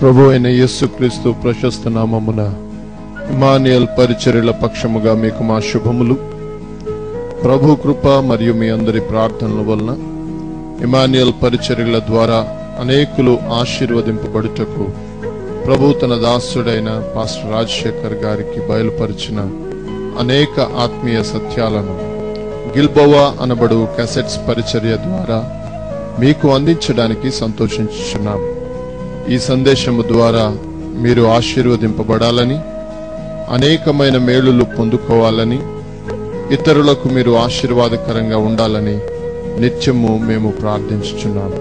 ప్రభు అయిన యేసుక్రీస్తు ప్రశస్త నామమున ఇమ్మానుయేల్ పరిచర్యల పక్షముగా మీకు మా శుభములు. ప్రభు కృప మరియు మీ అందరి ప్రార్థనల వలన ఇమ్మానుయేల్ పరిచర్యల ద్వారా అనేకులు ఆశీర్వదింపబడుటకు ప్రభు తన దాసుడైన పాస్టర్ రాజశేఖర్ గారికి బయలుపరిచిన అనేక ఆత్మీయ సత్యాలను గిల్బోవా అనబడు క్యాసెట్స్ పరిచర్య ద్వారా మీకు అందించడానికి సంతోషించుచున్నాం. ఈ సందేశము ద్వారా మీరు ఆశీర్వదింపబడాలని, అనేకమైన మేలులు పొందుకోవాలని, ఇతరులకు మీరు ఆశీర్వాదకరంగా ఉండాలని నిత్యము మేము ప్రార్థించుచున్నాము.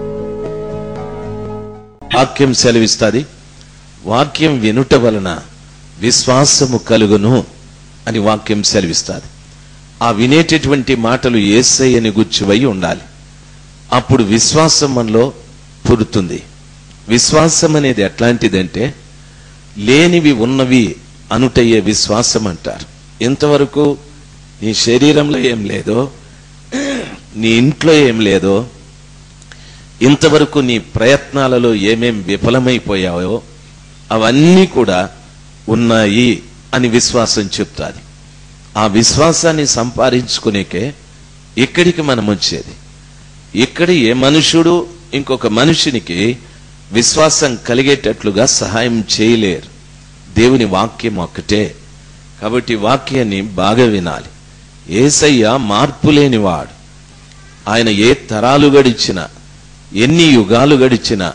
వాక్యం సెలవిస్తుంది, వాక్యం వినుట వలన విశ్వాసము కలుగును అని వాక్యం సెలవిస్తుంది. ఆ వినేటటువంటి మాటలు యేసయ్యని గుర్చివై ఉండాలి. అప్పుడు విశ్వాసం మనలో పుడుతుంది. విశ్వాసం అనేది ఎట్లాంటిదంటే లేనివి ఉన్నవి అనుటయ్యే విశ్వాసం అంటారు. ఇంతవరకు నీ శరీరంలో ఏం లేదో, నీ ఇంట్లో ఏం లేదో, ఇంతవరకు నీ ప్రయత్నాలలో ఏమేం విఫలమైపోయావో అవన్నీ కూడా ఉన్నాయి అని విశ్వాసం చెప్తాది. ఆ విశ్వాసాన్ని సంపాదించుకునేకే ఇక్కడికి మనం వచ్చేది. ఇక్కడ ఏ మనుషుడు ఇంకొక మనుషునికి విశ్వాసం కలిగేటట్లుగా సహాయం చేయలేరు. దేవుని వాక్యం ఒక్కటే. కాబట్టి వాక్యాన్ని బాగా వినాలి. యేసయ్య మార్పు లేనివాడు. ఆయన ఏ తరాలు గడిచినా, ఎన్ని యుగాలు గడిచినా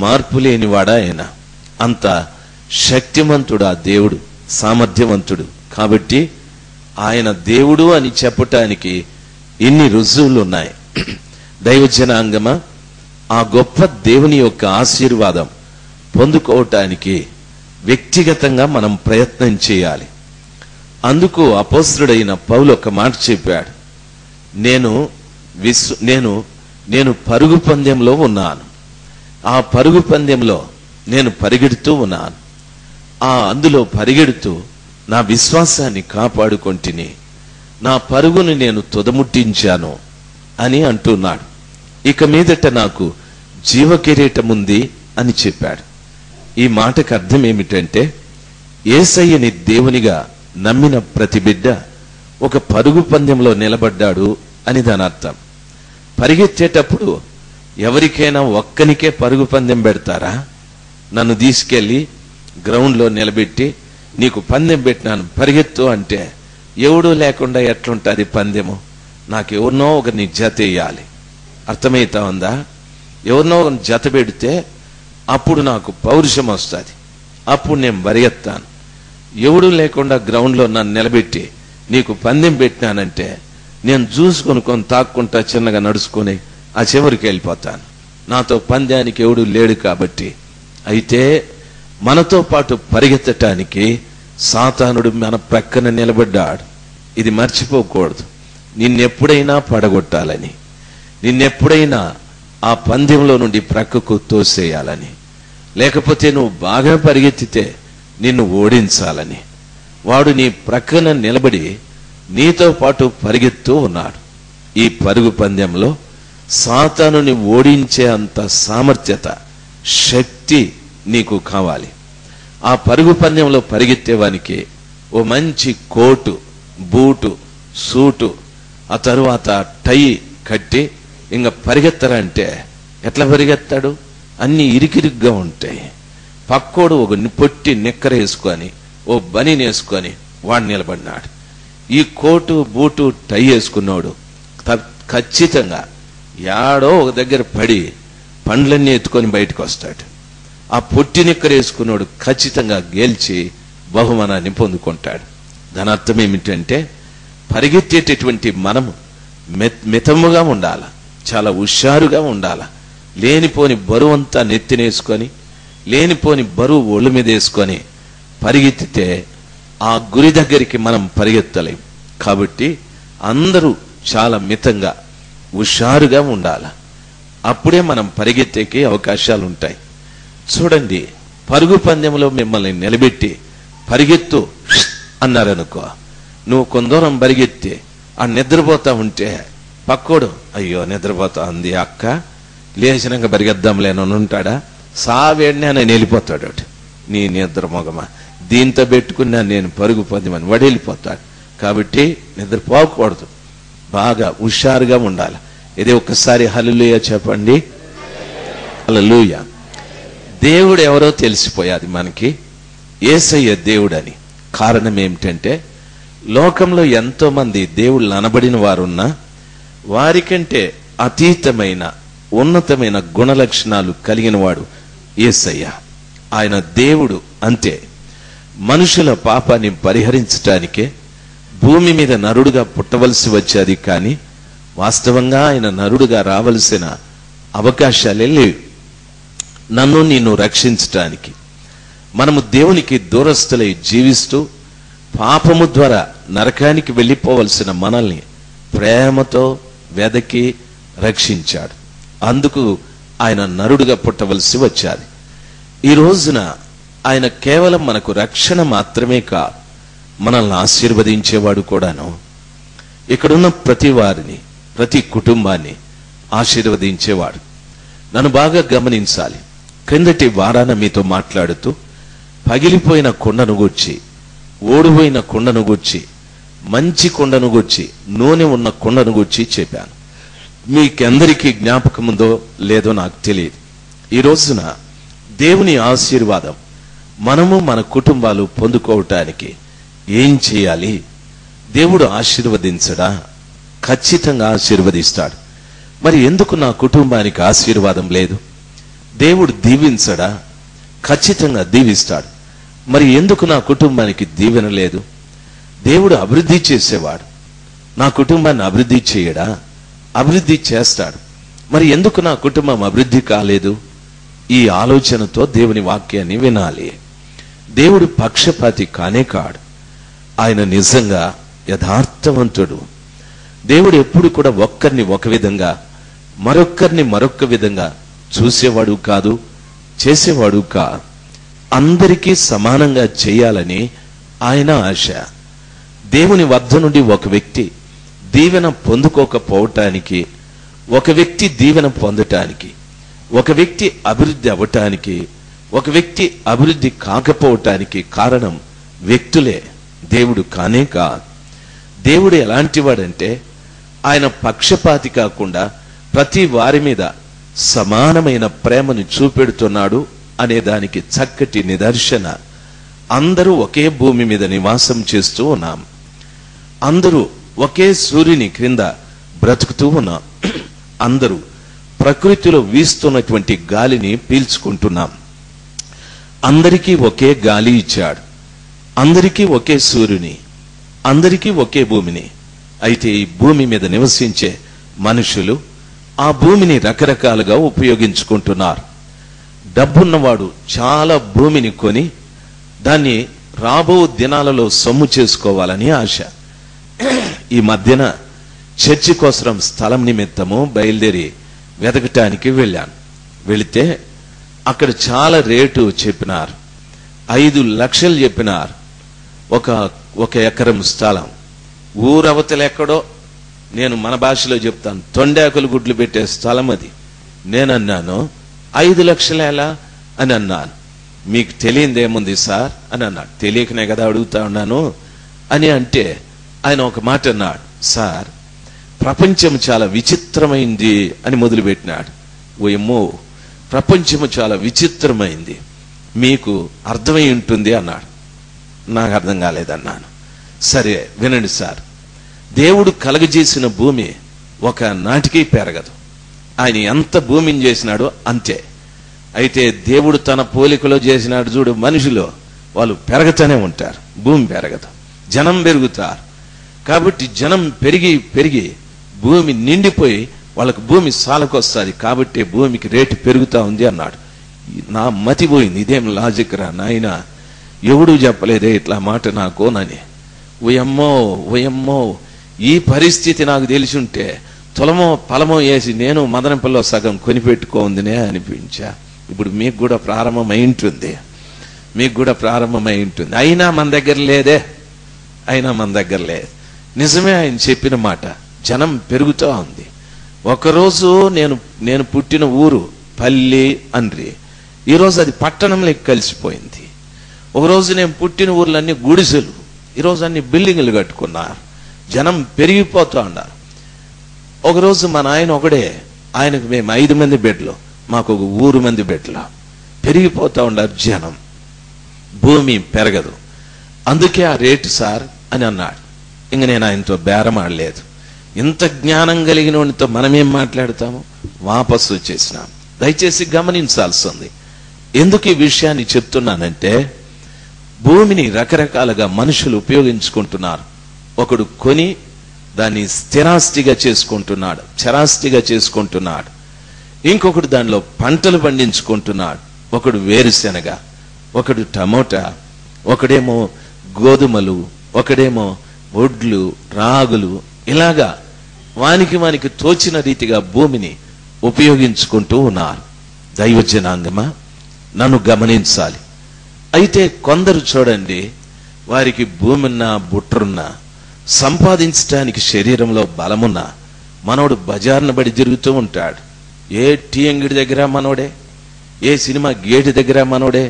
మార్పు లేనివాడా ఆయన. అంత శక్తిమంతుడు ఆ దేవుడు, సామర్థ్యవంతుడు. కాబట్టి ఆయన దేవుడు అని చెప్పటానికి ఇన్ని రుజువులు ఉన్నాయి. దైవజనాంగమా, ఆ గొప్ప దేవుని యొక్క ఆశీర్వాదం పొందుకోవటానికి వ్యక్తిగతంగా మనం ప్రయత్నం చేయాలి. అందుకు అపోస్తలుడైన పౌలు ఒక మాట చెప్పాడు, నేను పరుగు పందెంలో ఉన్నాను. ఆ పరుగు పందెంలో నేను పరిగెడుతూ ఉన్నాను. అందులో పరిగెడుతూ నా విశ్వాసాన్ని కాపాడుకొంటిని, నా పరుగును నేను తుదముట్టించాను అని అంటున్నాడు. ఇక మీదట నాకు జీవ కిరీటం ఉంది అని చెప్పాడు. ఈ మాటకు అర్థం ఏమిటంటే, యేసయ్యని దేవునిగా నమ్మిన ప్రతి బిడ్డ ఒక పరుగు పందెంలో నిలబడ్డాడు అని దాని అర్థం. పరిగెత్తేటప్పుడు ఎవరికైనా ఒక్కనికే పరుగు పందెం పెడతారా? నన్ను తీసుకెళ్లి గ్రౌండ్లో నిలబెట్టి నీకు పందెం పెట్టినాను పరిగెత్తు అంటే ఎవడూ లేకుండా ఎట్లుంటుంది పందెము? నాకు ఎవరినో ఒకరిని జత వేయాలి. అర్థమవుతా ఉందా? ఎవరినో ఒకరిని జత పెడితే అప్పుడు నాకు పౌరుషం వస్తుంది, అప్పుడు నేను పరిగెత్తాను. ఎవడు లేకుండా గ్రౌండ్లో నన్ను నిలబెట్టి నీకు పందెం పెట్టినానంటే నేను జ్యూస్ కొనుక్కొని తాక్కుంటా చిన్నగా నడుచుకొని ఆ చివరికి వెళ్ళిపోతాను. నాతో పందెానికి ఎవడు లేడు కాబట్టి. అయితే మనతో పాటు పరిగెత్తటానికి సాతానుడు మన ప్రక్కన నిలబడ్డాడు. ఇది మర్చిపోకూడదు. నిన్నెప్పుడైనా పడగొట్టాలని, నిన్నెప్పుడైనా ఆ పందెంలో నుండి ప్రక్కకు తోసేయాలని, లేకపోతే నువ్వు బాగా పరిగెత్తితే నిన్ను ఓడించాలని వాడు నీ ప్రక్కన నిలబడి నీతో పాటు పరిగెత్తూ ఉన్నాడు. ఈ పరుగు పందెంలో సాతానుని ఓడించే అంత సామర్థ్యత, శక్తి నీకు కావాలి. ఆ పరుగు పందెంలో పరిగెత్తేవానికి ఓ మంచి కోటు, బూటు, సూటు, ఆ తరువాత టై కట్టి ఇంకా పరిగెత్తరంటే ఎట్లా పరిగెత్తాడు? అన్ని ఇరికిరిగ్గా ఉంటాయి. పక్కోడు ఒక పొట్టి నిక్కర వేసుకొని ఓ బనీని వేసుకొని వాడు నిలబడినాడు. ఈ కోటు, బూటు, టై వేసుకున్నాడు ఖచ్చితంగా యాడో ఒక దగ్గర పడి పండ్లన్నీ ఎత్తుకొని బయటకు వస్తాడు. ఆ పొట్టి నిక్కర వేసుకున్నాడు ఖచ్చితంగా గెలిచి బహుమానాన్ని పొందుకుంటాడు. దాని అర్థం ఏమిటంటే, పరిగెత్తేటటువంటి మనము మితముగా ఉండాల, చాలా హుషారుగా ఉండాల. లేనిపోని బరువు అంతా నెత్తినేసుకొని, లేనిపోని బరువు ఒళ్ళు మీద వేసుకొని పరిగెత్తితే ఆ గురి దగ్గరికి మనం పరిగెత్తలేం. కాబట్టి అందరూ చాలా మితంగా, హుషారుగా ఉండాల. అప్పుడే మనం పరిగెత్తేకి అవకాశాలు ఉంటాయి. చూడండి, పరుగు పందెంలో మిమ్మల్ని నిలబెట్టి పరిగెత్తు అన్నారనుకో, నువ్వు కొందరం పరిగెత్తి ఆ నిద్రపోతా ఉంటే పక్కోడు అయ్యో నిద్రపోతా ఉంది అక్క, లేచినాక పరిగెద్దాంలేనని ఉంటాడా? సావేడిని ఆయన వెళ్ళిపోతాడు. నీ నిద్ర మొగమా, దీంతో పెట్టుకున్నా నేను పరుగు పందెమని వాడు వెళ్ళిపోతాడు. కాబట్టి నిద్రపోకూడదు, బాగా హుషారుగా ఉండాలి. ఇది ఒక్కసారి హల్లెలూయా చెప్పండి. హల్లెలూయా. దేవుడు ఎవరో తెలిసిపోయాది మనకి, యేసయ్య దేవుడని. కారణం ఏమిటంటే లోకంలో ఎంతో మంది దేవుళ్ళు అనబడిన వారున్నా వారికంటే అతీతమైన ఉన్నతమైన గుణలక్షణాలు కలిగిన వాడు యేసయ్య. ఆయన దేవుడు అంతే. మనుషుల పాపాన్ని పరిహరించటానికే భూమి మీద నరుడుగా పుట్టవలసి వచ్చేది, కానీ వాస్తవంగా ఆయన నరుడుగా రావలసిన అవకాశాలే లేవు నన్ను నిన్ను రక్షించటానికి. మనము దేవునికి దూరస్తులై జీవిస్తూ పాపము ద్వారా నరకానికి వెళ్ళిపోవలసిన మనల్ని ప్రేమతో వెదకి రక్షించాడు. అందుకు ఆయన నరుడుగా పుట్టవలసి వచ్చాది. ఈ రోజున ఆయన కేవలం మనకు రక్షణ మాత్రమే కాదు, మనల్ని ఆశీర్వదించేవాడు కూడాను. ఇక్కడున్న ప్రతి వారిని, ప్రతి కుటుంబాన్ని ఆశీర్వదించేవాడు. నన్ను బాగా గమనించాలి. క్రిందటి వారాన మీతో మాట్లాడుతూ పగిలిపోయిన కొండను గూర్చి, ఓడిపోయిన కొండను గూర్చి, మంచి కొండను గూర్చి, నూనె ఉన్న కొండను గూర్చి చెప్పాను. మీకెందరికీ జ్ఞాపకముందో లేదో నాకు తెలియదు. ఈ రోజున దేవుని ఆశీర్వాదం మనము మన కుటుంబాలు పొందుకోవటానికి ఏం చేయాలి? దేవుడు ఆశీర్వదించడా? ఖచ్చితంగా ఆశీర్వదిస్తాడు. మరి ఎందుకు నా కుటుంబానికి ఆశీర్వాదం లేదు? దేవుడు దీవించడా? ఖచ్చితంగా దీవిస్తాడు. మరి ఎందుకు నా కుటుంబానికి దీవెన లేదు? దేవుడు అభివృద్ధి చేసేవాడు, నా కుటుంబాన్ని అభివృద్ధి చేయడా? అభివృద్ధి చేస్తాడు. మరి ఎందుకు నా కుటుంబం అభివృద్ధి కాలేదు? ఈ ఆలోచనతో దేవుని వాక్యాన్ని వినాలి. దేవుడు పక్షపాతి కానే కాడు. ఆయన నిజంగా యథార్థవంతుడు. దేవుడు ఎప్పుడు కూడా ఒక్కరిని ఒక విధంగా, మరొక్కరిని మరొక్క విధంగా చూసేవాడు కాదు, చేసేవాడు కాదు. అందరికీ సమానంగా చేయాలని ఆయన ఆశ. దేవుని వద్ద నుండి ఒక వ్యక్తి దీవెన పొందుకోకపోవటానికి, ఒక వ్యక్తి దీవెన పొందటానికి, ఒక వ్యక్తి అభివృద్ధి అవ్వటానికి, ఒక వ్యక్తి అభివృద్ధి కాకపోవటానికి కారణం వ్యక్తులే, దేవుడు కానే కాదు. దేవుడు ఎలాంటి వాడంటే ఆయన పక్షపాతి కాకుండా ప్రతి వారి మీద సమానమైన ప్రేమను చూపెడుతున్నాడు అనే దానికి చక్కటి నిదర్శన. అందరూ ఒకే భూమి మీద నివాసం చేస్తూ ఉన్నాం. అందరూ ఒకే సూర్యుని క్రింద బ్రతుకుతూ ఉన్నాం. అందరూ ప్రకృతిలో వీస్తున్నటువంటి గాలిని పీల్చుకుంటున్నాం. అందరికీ ఒకే గాలి ఇచ్చాడు, అందరికీ ఒకే సూర్యుని, అందరికీ ఒకే భూమిని. అయితే ఈ భూమి మీద నివసించే మనుషులు ఆ భూమిని రకరకాలుగా ఉపయోగించుకుంటున్నారు. డబ్బున్నవాడు చాలా భూమిని కొని దాన్ని రాబో దినాలలో సొమ్ము చేసుకోవాలని ఆశ. ఈ మధ్యన చర్చి కోసం స్థలం నిమిత్తము బయలుదేరి వెతకటానికి వెళ్ళాను. వెళితే అక్కడ చాలా రేటు చెప్పినారు. 5 లక్షలు చెప్పినారు ఒక ఎకరం స్థలం. ఊరవతలెక్కడో, నేను మన భాషలో చెప్తాను, తొండాకులు గుడ్లు పెట్టే స్థలం అది. నేనన్నాను 5 లక్షలు ఎలా అని అన్నాను. మీకు తెలియదేముంది సార్ అని అన్నాడు. తెలియకనే కదా అడుగుతా ఉన్నాను అని అంటే ఆయన ఒక మాట అన్నాడు, సార్ ప్రపంచం చాలా విచిత్రమైంది అని మొదలుపెట్టినాడు. ఓయమ్మో, ప్రపంచము చాలా విచిత్రమైంది, మీకు అర్థమై ఉంటుంది అన్నాడు. నాకు అర్థం కాలేదన్నాను. సరే వినండి సార్, దేవుడు కలగజేసిన భూమి ఒక నాటికి పెరగదు. ఆయన ఎంత భూమిని చేసినాడో అంతే. అయితే దేవుడు తన పోలికలో చేసినాడు చూడు, మనుషులు వాళ్ళు పెరగతానే ఉంటారు, భూమి పెరగదు, జనం పెరుగుతారు. కాబట్టి జనం పెరిగి పెరిగి భూమి నిండిపోయి వాళ్ళకు భూమి సాలకొస్తుంది, కాబట్టి భూమికి రేటు పెరుగుతా ఉంది అన్నాడు. నా మతి పోయింది, ఇదేం లాజిక్ రా నాయన, ఎవడు చెప్పలేదే ఇట్లా మాట నాకోనని. ఓయమ్మో, ఈ పరిస్థితి నాకు తెలిసి ఉంటే తులమో పలమో వేసి నేను మదనపల్లిలో సగం కొనిపెట్టుకోందినే అనిపించా. ఇప్పుడు మీకు కూడా ప్రారంభమై ఉంటుంది, అయినా మన దగ్గర లేదే, నిజమే ఆయన చెప్పిన మాట. జనం పెరుగుతూ ఉంది. ఒకరోజు నేను పుట్టిన ఊరు పల్లి అండ్రి, ఈరోజు అది పట్టణంలోకి కలిసిపోయింది. ఒకరోజు నేను పుట్టిన ఊర్లన్నీ గుడిసెలు, ఈరోజు అన్ని బిల్డింగులు కట్టుకున్నారు, జనం పెరిగిపోతూ ఉన్నారు. ఒకరోజు మా నాయన ఒకడే, ఆయనకు మేము 5 మంది బిడ్డలు, మాకు ఒక ఊరు మంది బిడ్డలు, పెరిగిపోతూ ఉన్నారు జనం, భూమి పెరగదు. అందుకే ఆ రేటు సార్ అని అన్నాడు. ఇంక నేను ఆయనతో బేరం ఆడలేదు. ఇంత జ్ఞానం కలిగిన వాడితో మనమేం మాట్లాడతాము? వాపసు వచ్చేసినాం. దయచేసి గమనించాల్సి ఉంది. ఎందుకు ఈ విషయాన్ని చెప్తున్నానంటే, భూమిని రకరకాలుగా మనుషులు ఉపయోగించుకుంటున్నారు. ఒకడు కొని దాన్ని స్థిరాస్తిగా చేసుకుంటున్నాడు, చరాస్తిగా చేసుకుంటున్నాడు. ఇంకొకడు దానిలో పంటలు పండించుకుంటున్నాడు. ఒకడు వేరుశెనగ, ఒకడు టమోటా, ఒకడేమో గోధుమలు, ఒకడేమో వడ్లు, రాగులు, ఇలాగా వానికి తోచిన రీతిగా భూమిని ఉపయోగించుకుంటూ ఉన్నారు. దైవజనాంగమా, నన్ను గమనించాలి. అయితే కొందరు చూడండి, వారికి భూమిన్నా బుట్రున్నా, సంపాదించడానికి శరీరంలో బలమున్నా, మనోడు బజార్ను బడి తిరుగుతూ ఉంటాడు. ఏ టీ అంగిడి దగ్గర మనోడే, ఏ సినిమా గేటు దగ్గర మనోడే,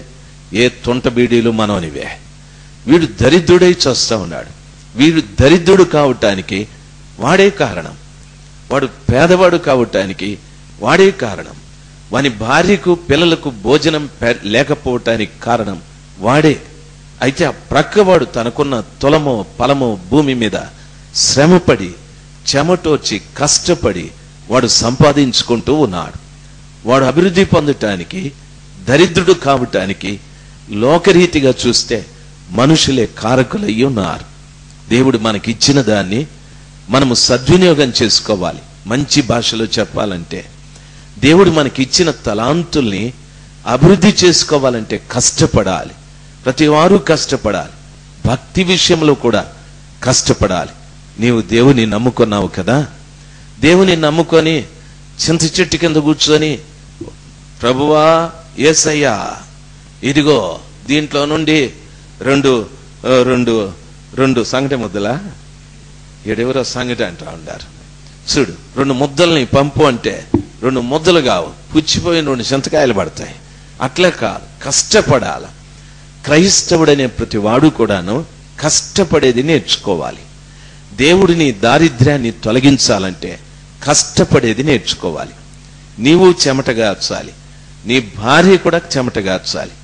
ఏ తొంట బీడీలు మనోనివే. వీడు దరిద్రుడై చూస్తూ ఉన్నాడు. వీడు దరిద్రుడు కావటానికి వాడే కారణం, వాడు పేదవాడు కావటానికి వాడే కారణం, వాని భార్యకు పిల్లలకు భోజనం లేకపోవటానికి కారణం వాడే. అయితే ఆ ప్రక్కవాడు తనకున్న తులమో పలమో భూమి మీద శ్రమపడి చెమటోచి కష్టపడి వాడు సంపాదించుకుంటూ ఉన్నాడు. వాడు అభివృద్ధి పొందటానికి, దరిద్రుడు కావటానికి లోకరీతిగా చూస్తే మనుషులే కారకులయ్యి ఉన్నారు. దేవుడు మనకిచ్చిన దాన్ని మనము సద్వినియోగం చేసుకోవాలి. మంచి భాషలో చెప్పాలంటే, దేవుడు మనకిచ్చిన తలాంతుల్ని అభివృద్ధి చేసుకోవాలంటే కష్టపడాలి. ప్రతి వారు కష్టపడాలి. భక్తి విషయంలో కూడా కష్టపడాలి. నీవు దేవుని నమ్ముకున్నావు కదా, దేవుని నమ్ముకొని చింత చెట్టు కింద కూర్చొని, ప్రభువా యేసయ్యా, ఇదిగో దీంట్లో నుండి రెండు సంగటి ముద్దలా, ఏడెవరో సంగటి అంటా ఉంటారు చూడు, 2 ముద్దల్ని పంపు అంటే 2 ముద్దలు కావు, పుచ్చిపోయిన 2 చింతకాయలు పడతాయి. అట్లా కాదు, కష్టపడాల. క్రైస్తవుడనే ప్రతి వాడు కూడాను కష్టపడేది నేర్చుకోవాలి. దేవుడిని దారిద్ర్యాన్ని తొలగించాలంటే కష్టపడేది నేర్చుకోవాలి. నీవు చెమటగార్చాలి, నీ భార్య కూడా చెమటగార్చాలి,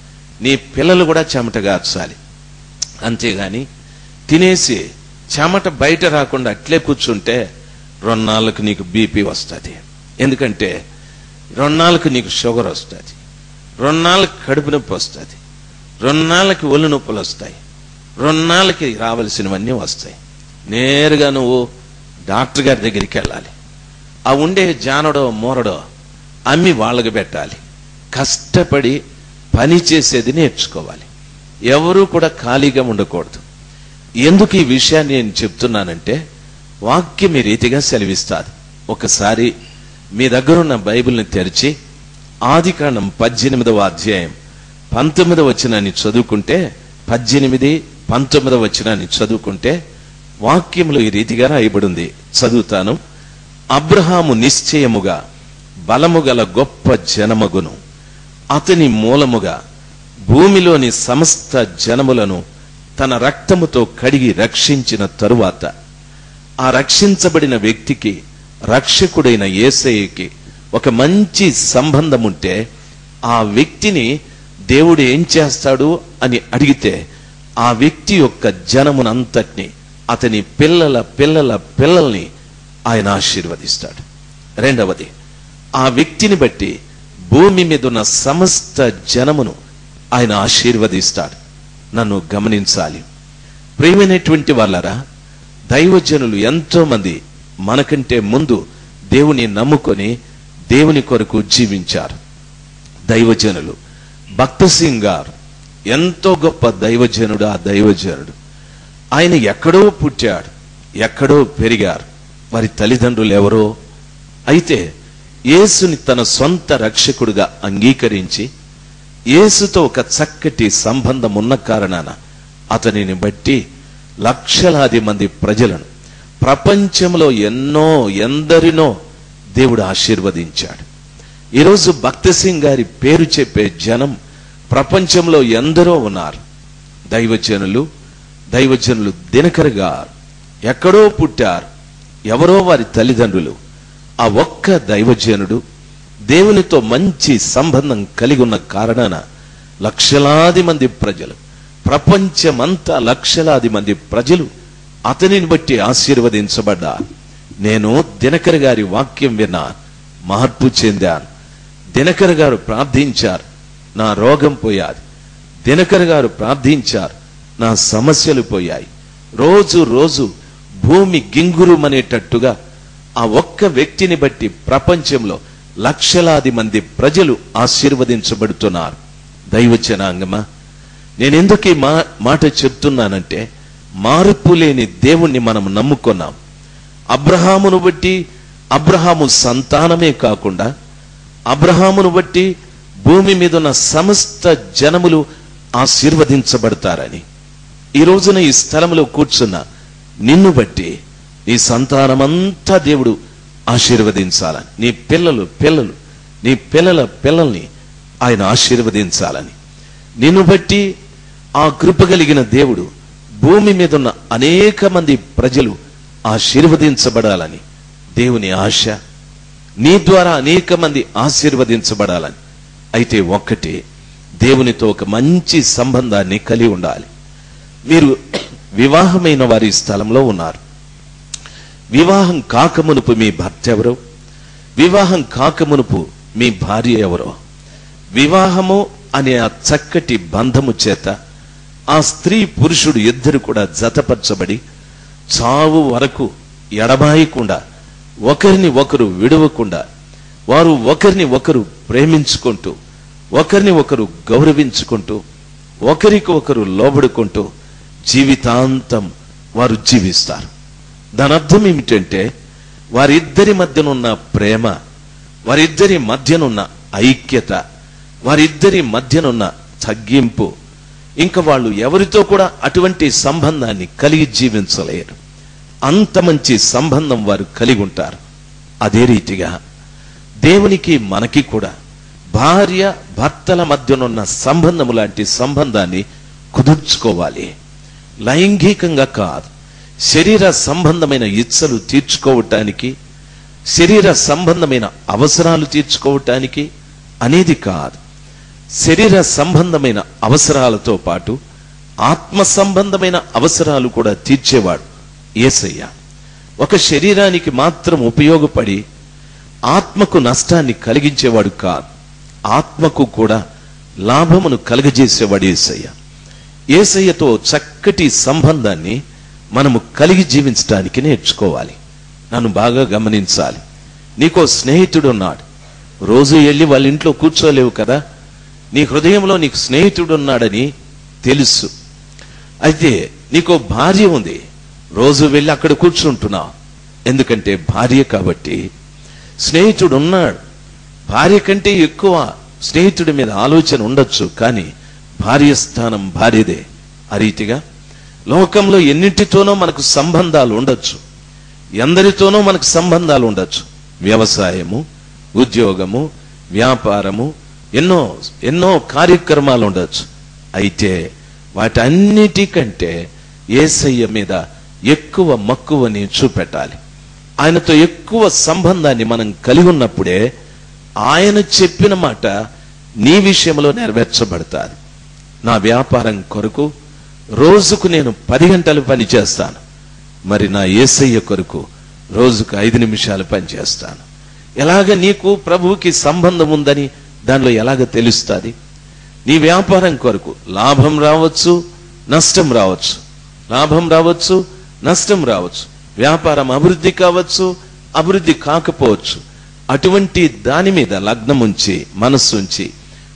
నీ పిల్లలు కూడా చెమటగార్చాలి. అంతేగాని తినేసి చెమట బయట రాకుండా అట్లే కూర్చుంటే 2 నాళ్ళకు నీకు బీపీ వస్తుంది. ఎందుకంటే 2 నాళ్ళకు నీకు షుగర్ వస్తుంది, 2 నాళ్ళకి కడుపు నొప్పి వస్తుంది, 2 నాళ్ళకి ఒళ్ళు నొప్పులు వస్తాయి, 2 నాళ్ళకి రావలసినవన్నీ వస్తాయి. నేరుగా నువ్వు డాక్టర్ గారి దగ్గరికి వెళ్ళాలి. ఆ ఉండే జానడో మూరడో అమ్మి వాళ్ళకి పెట్టాలి. కష్టపడి పని చేసేది నేర్చుకోవాలి. ఎవరూ కూడా ఖాళీగా ఉండకూడదు. ఎందుకు ఈ విషయాన్ని నేను చెప్తున్నానంటే, వాక్యం ఈ రీతిగా సెలవిస్తాది. ఒకసారి మీ దగ్గరున్న బైబిల్ని తెరిచి ఆదికాండం 18వ అధ్యాయం 19వ వచనాన్ని చదువుకుంటే, 18, 19వ వచనాన్ని చదువుకుంటే వాక్యంలో ఈ రీతిగా రాయబడింది. చదువుతాను. అబ్రహాము నిశ్చయముగా బలము గల గొప్ప జనమగును, అతని మూలముగా భూమిలోని సమస్త జనములను తన రక్తముతో కడిగి రక్షించిన తరువాత, ఆ రక్షించబడిన వ్యక్తికి రక్షకుడైన యేసయ్యకి ఒక మంచి సంబంధం ఉంటే, ఆ వ్యక్తిని దేవుడు ఏం చేస్తాడు అని అడిగితే, ఆ వ్యక్తి యొక్క జనమునంతటిని, అతని పిల్లల పిల్లల పిల్లల్ని ఆయన ఆశీర్వదిస్తాడు. రెండవది, ఆ వ్యక్తిని బట్టి భూమి మీద ఉన్న సమస్త జనమును ఆయన ఆశీర్వదిస్తాడు. నన్ను గమనించాలి ప్రియమైనటువంటి వాళ్ళరా. దైవజనులు ఎంతో మంది మనకంటే ముందు దేవుని నమ్ముకొని దేవుని కొరకు జీవించారు. దైవజనులు భక్త సింగ్ గారు ఎంతో గొప్ప దైవజనుడు. ఆ దైవజనుడు ఆయన ఎక్కడో పుట్టాడు, ఎక్కడో పెరిగారు. వారి తల్లిదండ్రులు ఎవరో. అయితే యేసుని తన సొంత రక్షకుడుగా అంగీకరించి యేసుతో ఒక చక్కటి సంబంధం ఉన్న కారణాన అతనిని బట్టి లక్షలాది మంది ప్రజలను, ప్రపంచంలో ఎందరినో దేవుడు ఆశీర్వదించాడు. ఈరోజు భక్త సింగ్ గారి పేరు చెప్పే జనం ప్రపంచంలో ఎందరో ఉన్నారు. దైవజనులు దినకర్ గారు ఎక్కడో పుట్టారు, ఎవరో వారి తల్లిదండ్రులు. ఆ ఒక్క దైవజనుడు దేవునితో మంచి సంబంధం కలిగి ఉన్న కారణాన లక్షలాది మంది ప్రజలు, ప్రపంచమంతా లక్షలాది మంది ప్రజలు అతనిని బట్టి ఆశీర్వదించబడ్డారు. నేను దినకర్ గారి వాక్యం విన్నాను, మార్పు చెందాను. దినకర్ గారు ప్రార్థించారు, నా రోగం పోయాది. దినకర్ గారు ప్రార్థించారు, నా సమస్యలు పోయాయి. రోజు రోజు భూమి గింగురుమనేటట్టుగా ఆ ఒక్క వ్యక్తిని బట్టి ప్రపంచంలో లక్షలాది మంది ప్రజలు ఆశీర్వదించబడుతున్నారు. దైవజనాంగమా, నేనెందుకు ఈ మాట చెప్తున్నానంటే, మార్పు లేని దేవుణ్ణి మనం నమ్ముకున్నాం. అబ్రహామును బట్టి అబ్రహాము సంతానమే కాకుండా అబ్రహామును బట్టి భూమి మీద ఉన్న సమస్త జనములు ఆశీర్వదించబడతారని. ఈ రోజున ఈ స్థలంలో కూర్చున్న నిన్ను బట్టి నీ సంతానమంతా దేవుడు ఆశీర్వదించాలని, నీ పిల్లలు నీ పిల్లల పిల్లల్ని ఆయన ఆశీర్వదించాలని, నిన్ను బట్టి ఆ కృప కలిగిన దేవుడు భూమి మీద ఉన్న అనేక మంది ప్రజలు ఆశీర్వదించబడాలని దేవుని ఆశ. నీ ద్వారా అనేక మంది ఆశీర్వదించబడాలని. అయితే ఒక్కటి, దేవునితో ఒక మంచి సంబంధాన్ని కలిగి ఉండాలి. మీరు వివాహమైన వారి స్థలంలో ఉన్నారు. వివాహం కాకమునుపు మీ భర్త ఎవరో, వివాహం కాకమునుపు మీ భార్య ఎవరో, వివాహము అనే ఆ చక్కటి బంధము చేత ఆ స్త్రీ పురుషుడు ఇద్దరు కూడా జతపరచబడి చావు వరకు ఎడబాయకుండా, ఒకరిని ఒకరు విడవకుండా, వారు ఒకరిని ఒకరు ప్రేమించుకుంటూ, ఒకరిని ఒకరు గౌరవించుకుంటూ, ఒకరికి ఒకరు లోబడుకుంటూ జీవితాంతం వారు జీవిస్తారు. దాని అర్థం ఏమిటంటే, వారిద్దరి మధ్యనున్న ప్రేమ, వారిద్దరి మధ్యనున్న ఐక్యత, వారిద్దరి మధ్యనున్న తగ్గింపు, ఇంకా వాళ్ళు ఎవరితో కూడా అటువంటి సంబంధాన్ని కలిగి జీవించలేరు. అంత మంచి సంబంధం వారు కలిగి ఉంటారు. అదే రీతిగా దేవునికి మనకి కూడా భార్య భర్తల మధ్యనున్న సంబంధము లాంటి సంబంధాన్ని కుదుర్చుకోవాలి. లైంగికంగా కాదు, శరీర సంబంధమైన ఇచ్చలు తీర్చుకోవటానికి, శరీర సంబంధమైన అవసరాలు తీర్చుకోవటానికి అనేది కాదు. శరీర సంబంధమైన అవసరాలతో పాటు ఆత్మ సంబంధమైన అవసరాలు కూడా తీర్చేవాడు యేసయ్య. ఒక శరీరానికి మాత్రం ఉపయోగపడి ఆత్మకు నష్టాన్ని కలిగించేవాడు కాదు, ఆత్మకు కూడా లాభమును కలుగజేసేవాడు యేసయ్య. యేసయ్యతో చక్కటి సంబంధాన్ని మనము కలిగి జీవించడానికి నేర్చుకోవాలి. నన్ను బాగా గమనించాలి. నీకో స్నేహితుడు ఉన్నాడు, రోజు వెళ్ళి వాళ్ళ ఇంట్లో కూర్చోలేవు కదా, నీ హృదయంలో నీకు స్నేహితుడు ఉన్నాడని తెలుసు. అయితే నీకో భార్య ఉంది, రోజు వెళ్ళి అక్కడ కూర్చుంటున్నావు, ఎందుకంటే భార్య కాబట్టి. స్నేహితుడు ఉన్నాడు, భార్య కంటే ఎక్కువ స్నేహితుడి మీద ఆలోచన ఉండొచ్చు, కానీ భార్య స్థానం భార్యదే. ఆ రీతిగా లోకంలో ఎన్నింటితోనో మనకు సంబంధాలు ఉండొచ్చు, ఎందరితోనో మనకు సంబంధాలు ఉండొచ్చు. వ్యవసాయము, ఉద్యోగము, వ్యాపారము, ఎన్నో ఎన్నో కార్యక్రమాలు ఉండొచ్చు. అయితే వాటన్నిటికంటే యేసయ్య మీద ఎక్కువ మక్కువని చూపెట్టాలి. ఆయనతో ఎక్కువ సంబంధాన్ని మనం కలిగి ఉన్నప్పుడే ఆయన చెప్పిన మాట నీ విషయంలో నెరవేర్చబడతాది. నా వ్యాపారం కొరకు రోజుకు నేను 10 గంటలు పని చేస్తాను, మరి నా యేసయ్య కొరకు రోజుకు 5 నిమిషాలు పని చేస్తాను. ఎలాగ నీకు ప్రభువుకి సంబంధం ఉందని దానిలో ఎలాగ తెలుస్తుంది? నీ వ్యాపారం కొరకు లాభం రావచ్చు, నష్టం రావచ్చు, లాభం రావచ్చు, నష్టం రావచ్చు, వ్యాపారం అభివృద్ధి కావచ్చు, అభివృద్ధి కాకపోవచ్చు. అటువంటి దాని మీద లగ్నం ఉంచి, మనస్సు ఉంచి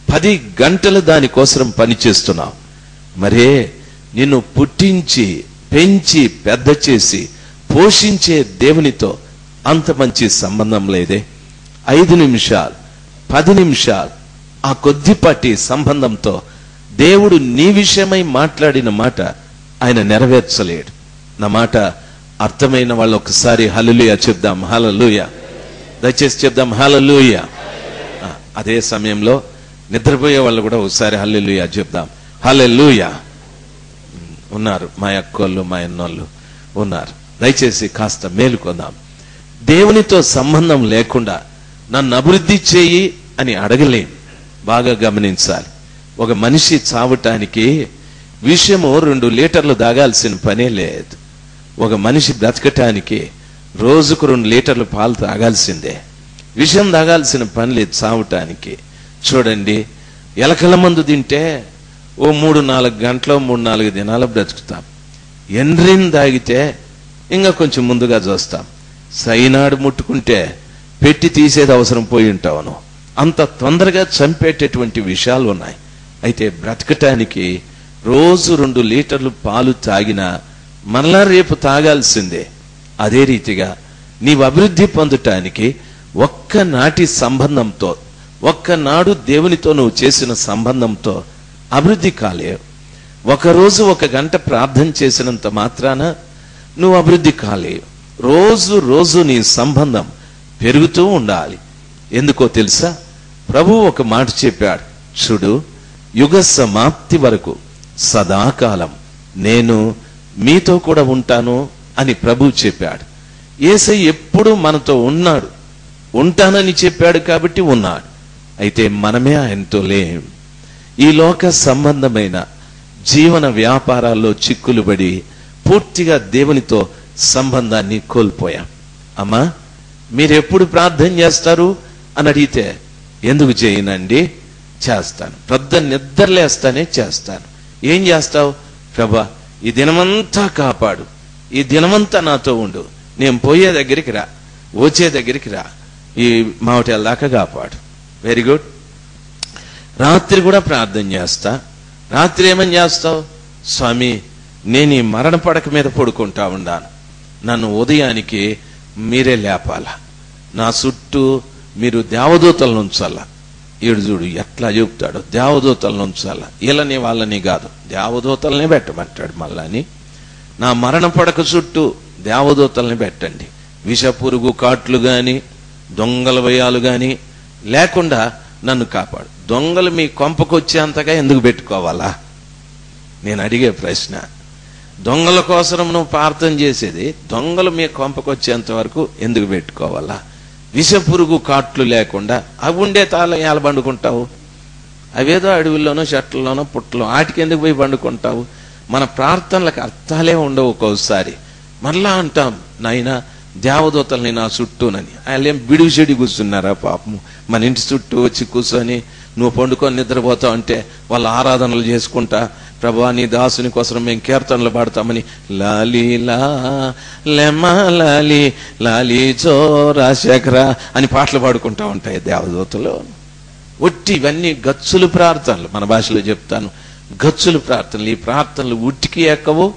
10 గంటలు దానికోసం పనిచేస్తున్నావు. మరే నిన్ను పుట్టించి పెంచి పెద్ద చేసి పోషించే దేవునితో అంత మంచి సంబంధం లేదే. 5 నిమిషాలు 10 నిమిషాలు ఆ కొద్దిపాటి సంబంధంతో దేవుడు నీ విషయమై మాట్లాడిన మాట ఆయన నెరవేర్చలేడు. నా మాట అర్థమైన వాళ్ళు ఒకసారి హల్లెలూయా చెప్దాం. హల్లెలూయా, దయచేసి చెప్దాం హల్లెలూయా. అదే సమయంలో నిద్రపోయే వాళ్ళు కూడా ఒకసారి హల్లెలూయా చెప్దాం. హల్లెలూయా. ఉన్నారు మా అక్కోళ్ళు, మా అన్నోళ్ళు ఉన్నారు. దయచేసి కాస్త మేలుకొందాం. దేవునితో సంబంధం లేకుండా నన్ను అభివృద్ధి చేయి అని అడగలేం. బాగా గమనించాలి. ఒక మనిషి చావటానికి విషయము 2 లీటర్లు తాగాల్సిన పనే లేదు. ఒక మనిషి బ్రతకటానికి రోజుకు 2 లీటర్లు పాలు తాగాల్సిందే. విషయం తాగాల్సిన పని లేదు చావటానికి. చూడండి, ఎలకల మందు తింటే ఓ 3-4 గంటలు 3-4 దినాలు బ్రతుకుతాం. ఎండ్రిన్ తాగితే ఇంకా కొంచెం ముందుగా చూస్తాం. సైనాడు ముట్టుకుంటే పెట్టి తీసేది అవసరం పోయి ఉంటావును. అంత తొందరగా చంపేటటువంటి విషయాలు ఉన్నాయి. అయితే బ్రతకటానికి రోజు 2 లీటర్లు పాలు తాగినా మరలా రేపు తాగాల్సిందే. అదే రీతిగా నీవు అభివృద్ధి పొందటానికి ఒక్కనాటి సంబంధంతో, ఒక్కనాడు దేవునితో నువ్వు చేసిన సంబంధంతో అభివృద్ధి కాలేవు. ఒకరోజు 1 గంట ప్రార్థన చేసినంత మాత్రాన నువ్వు అభివృద్ధి కాలేవు. రోజు రోజు నీ సంబంధం పెరుగుతూ ఉండాలి. ఎందుకో తెలుసా? ప్రభు ఒక మాట చెప్పాడు, చూడు, యుగ సమాప్తి వరకు సదాకాలం నేను మీతో కూడా ఉంటాను అని ప్రభు చెప్పాడు. యేసయ్య ఎప్పుడు మనతో ఉన్నాడు, ఉంటానని చెప్పాడు కాబట్టి ఉన్నాడు. అయితే మనమే ఆయనతో లేం. ఈ లోక సంబంధమైన జీవన వ్యాపారాల్లో చిక్కులు పడి పూర్తిగా దేవునితో సంబంధాన్ని కోల్పోయాం. అమ్మా, మీరెప్పుడు ప్రార్థన చేస్తారు అని అడిగితే ఎందుకు చేయనండి? చేస్తాను. ప్రొద్దున నిద్రలేస్తానే చేస్తాను. ఏం చేస్తావు? ప్రభా, ఈ దినమంతా కాపాడు, ఈ దినమంతా నాతో ఉండు, నేను పోయే దగ్గరికి రా, వచ్చే దగ్గరికి రా, ఈ మావటేల దాకా కాపాడు. Very good. రాత్రి కూడా ప్రార్థన చేస్తా. రాత్రి ఏమని చేస్తావు? స్వామి, నేను ఈ మరణ పడక మీద పడుకుంటా ఉన్నాను, నన్ను ఉదయానికి మీరే లేపాలా, నా చుట్టూ మీరు దేవదూతలను ఉంచాలా. ఈడు చూడు ఎట్లా చెప్తాడు, దేవదూతలను ఉంచాలా, వీళ్ళని వాళ్ళని కాదు, దేవదూతలనే పెట్టమంటాడు. మళ్ళాని నా మరణ పడక చుట్టూ దేవదూతల్ని పెట్టండి. విషపురుగు కాట్లు గాని దొంగల భయాలు గాని లేకుండా నన్ను కాపాడు. దొంగలు మీ కొంపకొచ్చేంతగా ఎందుకు పెట్టుకోవాలా? నేను అడిగే ప్రశ్న. దొంగల కోసం నువ్వు ప్రార్థన చేసేది, దొంగలు మీ కొంపకొచ్చేంత వరకు ఎందుకు పెట్టుకోవాలా? విషపురుగు కాట్లు లేకుండా అవి ఉండే తాళం ఎలా బండుకుంటావు? అవేదో అడవుల్లోనో చెట్లలోనో పుట్టలో వాటికి ఎందుకు పోయి బండుకుంటావు? మన ప్రార్థనలకు అర్థాలే ఉండవు. ఒక్కోసారి మరలా అంటాం, నాయనా దేవదూతల్ని నా చుట్టూనని. వాళ్ళేం బిడుగు చెడి కూర్చున్నారా పాపము? మన ఇంటి చుట్టూ వచ్చి కూర్చొని నువ్వు పండుకొని నిద్రపోతావు అంటే వాళ్ళు ఆరాధనలు చేసుకుంటా, ప్రభా నీ దాసుని కోసం మేము కీర్తనలు పాడతామని లాలీలా లెమా లాలి లాలి చోరా శేఖర అని పాటలు పాడుకుంటా ఉంటాయి దేవదూతలు. ఒట్టి ఇవన్నీ గచ్చులు ప్రార్థనలు. మన భాషలో చెప్తాను, గచ్చులు ప్రార్థనలు. ఈ ప్రార్థనలు ఉట్టికి ఎక్కవు.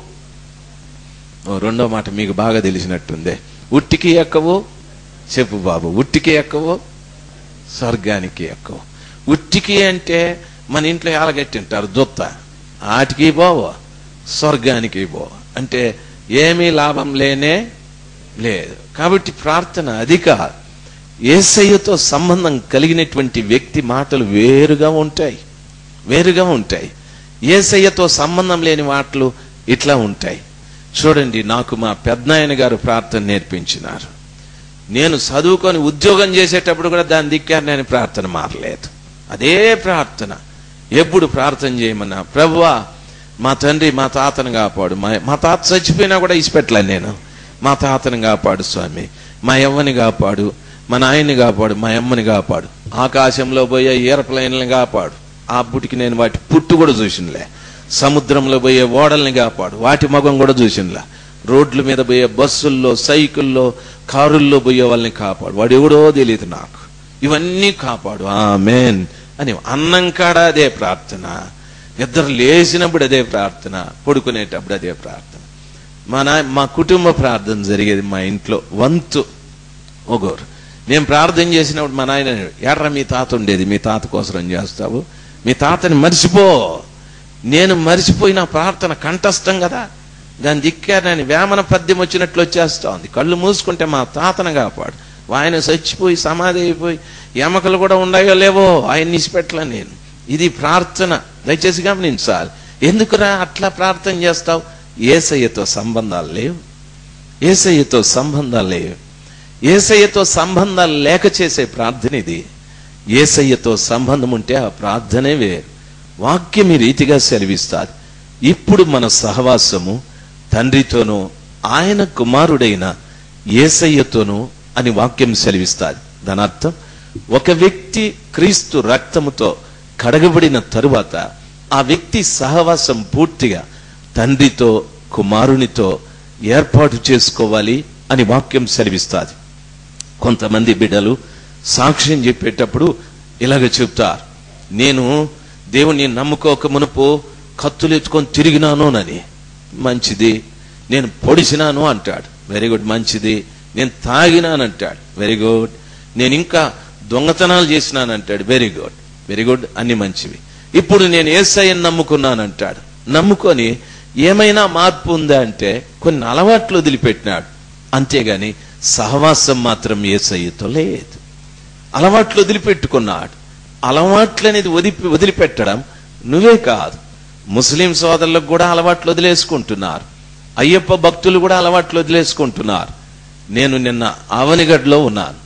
రెండో మాట మీకు బాగా తెలిసినట్టుందే. ఉట్టికి ఎక్కవు. చెప్పు బాబు, ఉట్టికి ఎక్కవు, స్వర్గానికి ఎక్కవు. ఉట్టికి అంటే మన ఇంట్లో ఎలాగట్టింటారు దొత్త, ఆటికి పోవు, స్వర్గానికి పోవు అంటే ఏమీ లాభం లేనే లేదు. కాబట్టి ప్రార్థన అది కాదు. యేసయ్యతో సంబంధం కలిగినటువంటి వ్యక్తి మాటలు వేరుగా ఉంటాయి, వేరుగా ఉంటాయి. యేసయ్యతో సంబంధం లేని మాటలు ఇట్లా ఉంటాయి. చూడండి, నాకు మా పెద్దనాయన గారు ప్రార్థన నేర్పించినారు. నేను చదువుకొని ఉద్యోగం చేసేటప్పుడు కూడా దాని దిక్కారు, నేను ప్రార్థన మారలేదు. అదే ప్రార్థన. ఎప్పుడు ప్రార్థన చేయమన్నా, ప్రభువా మా తండ్రి మా తాతను కాపాడు, మా తాత చచ్చిపోయినా కూడా ఇసిపెట్టలేను నేను, మా తాతను కాపాడు స్వామి, మా యవ్వని కాపాడు, మా నాయన్ని కాపాడు, మా అమ్మని కాపాడు, ఆకాశంలో పోయే ఏరోప్లేన్లను కాపాడు. ఆ బుటికి నేను వాటి పుట్టు కూడా చూసినలే. సముద్రంలో పోయే ఓడల్ని కాపాడు, వాటి మగం కూడా చూసినలా. రోడ్ల మీద పోయే బస్సుల్లో, సైకిల్లో, కారుల్లో పోయే వాళ్ళని కాపాడు, వాడు ఎవడో తెలియదు నాకు, ఇవన్నీ కాపాడు ఆమేన్ అని. అన్నం కాడ అదే ప్రార్థన, నిద్ర లేచినప్పుడు అదే ప్రార్థన, పడుకునేటప్పుడు అదే ప్రార్థన. మా కుటుంబ ప్రార్థన జరిగేది మా ఇంట్లో వంతు ఒగోరు. నేను ప్రార్థన చేసినప్పుడు మా నాయన, ఎర్ర మీ తాత ఉండేది, మీ తాత కోసం చేస్తావు, మీ తాతని మర్చిపో. నేను మర్చిపోయిన ప్రార్థన కంఠస్థం కదా, దాని దిక్కారు నేను వేమన పద్యం వచ్చినట్లు వచ్చేస్తా ఉంది. కళ్ళు మూసుకుంటే మా తాతను కాపాడు, ఆయన చచ్చిపోయి సమాధి అయిపోయి ఎమకలు కూడా ఉన్నాయో లేవో ఆయన నిసిపెట్టలే నేను. ఇది ప్రార్థన, దయచేసి గమనించాలి. ఎందుకురా అట్లా ప్రార్థన చేస్తావు? యేసయ్యతో సంబంధాలు లేవు, యేసయ్యతో సంబంధాలు లేవు. యేసయ్యతో సంబంధాలు లేక చేసే ప్రార్థన ఇది. యేసయ్యతో సంబంధం ఉంటే ఆ ప్రార్థనే వేరు. వాక్యం ఈ రీతిగా సెలవిస్తాది, ఇప్పుడు మన సహవాసము తండ్రితోనూ ఆయన కుమారుడైన యేసయ్యతోనూ అని వాక్యం సెలవిస్తాది. దాని అర్థం, ఒక వ్యక్తి క్రీస్తు రక్తముతో కడగబడిన తరువాత ఆ వ్యక్తి సహవాసం పూర్తిగా తండ్రితో కుమారునితో ఏర్పాటు చేసుకోవాలి అని వాక్యం సెలవిస్తాది. కొంతమంది బిడ్డలు సాక్ష్యం చెప్పేటప్పుడు ఇలాగ చెప్తారు, నేను దేవుణ్ణి నమ్ముకోక మునుపు కత్తులు ఎత్తుకొని తిరిగినానోనని. మంచిది. నేను పొడిచినాను అంటాడు, వెరీ గుడ్, మంచిది. నేను తాగినానంటాడు, వెరీ గుడ్. నేను ఇంకా దొంగతనాలు చేసినానంటాడు, వెరీ గుడ్, వెరీ గుడ్, అన్ని మంచివి. ఇప్పుడు నేను యేసయ్యను నమ్ముకున్నానంటాడు. నమ్ముకొని ఏమైనా మార్పు ఉందా అంటే కొన్ని అలవాట్లు వదిలిపెట్టినాడు, అంతేగాని సహవాసం మాత్రం యేసయ్యతో లేదు. అలవాట్లు వదిలిపెట్టుకున్నాడు. అలవాట్లు అనేది వదిలిపెట్టడం నువ్వే కాదు, ముస్లిం సోదరులకు కూడా అలవాట్లు వదిలేసుకుంటున్నారు, అయ్యప్ప భక్తులు కూడా అలవాట్లు వదిలేసుకుంటున్నారు. నేను నిన్న అవనిగడ్లో ఉన్నాను.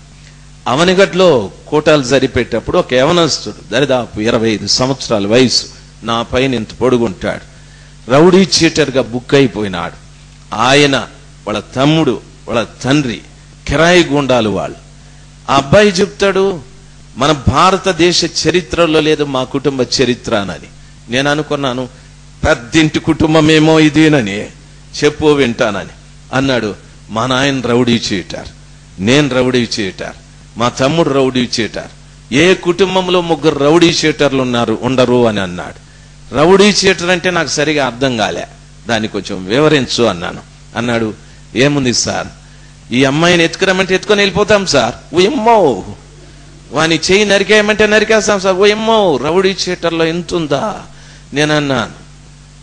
అవనిగడ్లో కూటాలు జరిపేటప్పుడు ఒక యవనస్తుడు, దరిదాపు 25 సంవత్సరాల వయసు, నా పైన ఇంత పొడుగుంటాడు, రౌడీ చీటర్గా బుక్ అయిపోయినాడు. ఆయన, వాళ్ళ తమ్ముడు, వాళ్ళ తండ్రి కిరాయి గుండాలు వాళ్ళు. ఆ అబ్బాయి చెప్తాడు, మన భారతదేశ చరిత్రలో లేదు మా కుటుంబ చరిత్ర అని. నేను అనుకున్నాను పెద్దింటి కుటుంబమేమో ఇదేనని, చెప్పు వింటానని. అన్నాడు, మా నాయన రౌడీ చీటర్, నేను రౌడీ చీటర్, మా తమ్ముడు రౌడీ చీటర్, ఏ కుటుంబంలో 3 రౌడీ చీటర్లు ఉండరు అని అన్నాడు. రౌడీ చీటర్ అంటే నాకు సరిగా అర్థం కాలే, దాన్ని కొంచెం వివరించు అన్నాను. అన్నాడు, ఏముంది సార్, ఈ అమ్మాయిని ఎత్తుకురమ్మంటే ఎత్తుకొని వెళ్ళిపోతాం సార్, ఓ ఎమ్మో, వాని చెయ్యి నరికేయమంటే నరికేస్తాం సార్, ఓ ఎమ్మో, రౌడీ చీటర్లో ఎంతుందా? నేను అన్నాను,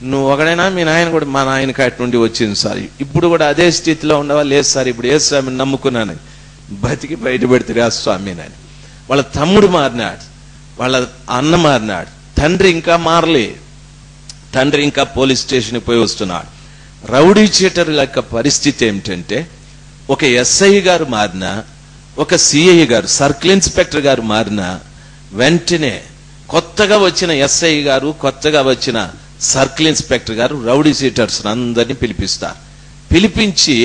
నువ్వు ఒకడైనా మీ నాయన కూడా? మా నాయన కాటి నుండి వచ్చింది సార్, ఇప్పుడు కూడా అదే స్థితిలో ఉండవా? లేదు సార్, ఇప్పుడు ఏ స్వామిని నమ్ముకున్నానని బతికి బయట పెడితే ఆ స్వామినని. వాళ్ళ తమ్ముడు మారినాడు, వాళ్ళ అన్న మారినాడు, తండ్రి ఇంకా మారలే, తండ్రి ఇంకా పోలీస్ స్టేషన్కి పోయి వస్తున్నాడు. రౌడీ చీటర్ యొక్క పరిస్థితి ఏమిటంటే, ఒక ఎస్ఐ గారు మారినా, ఒక సిఐ గారు, సర్కిల్ ఇన్స్పెక్టర్ గారు మారినా, వెంటనే కొత్తగా వచ్చిన ఎస్ఐ గారు, కొత్తగా వచ్చిన సర్కిల్ ఇన్స్పెక్టర్ గారు రౌడీ చీటర్స్ అందరినీ పిలిపిస్తారు. పిలిపించి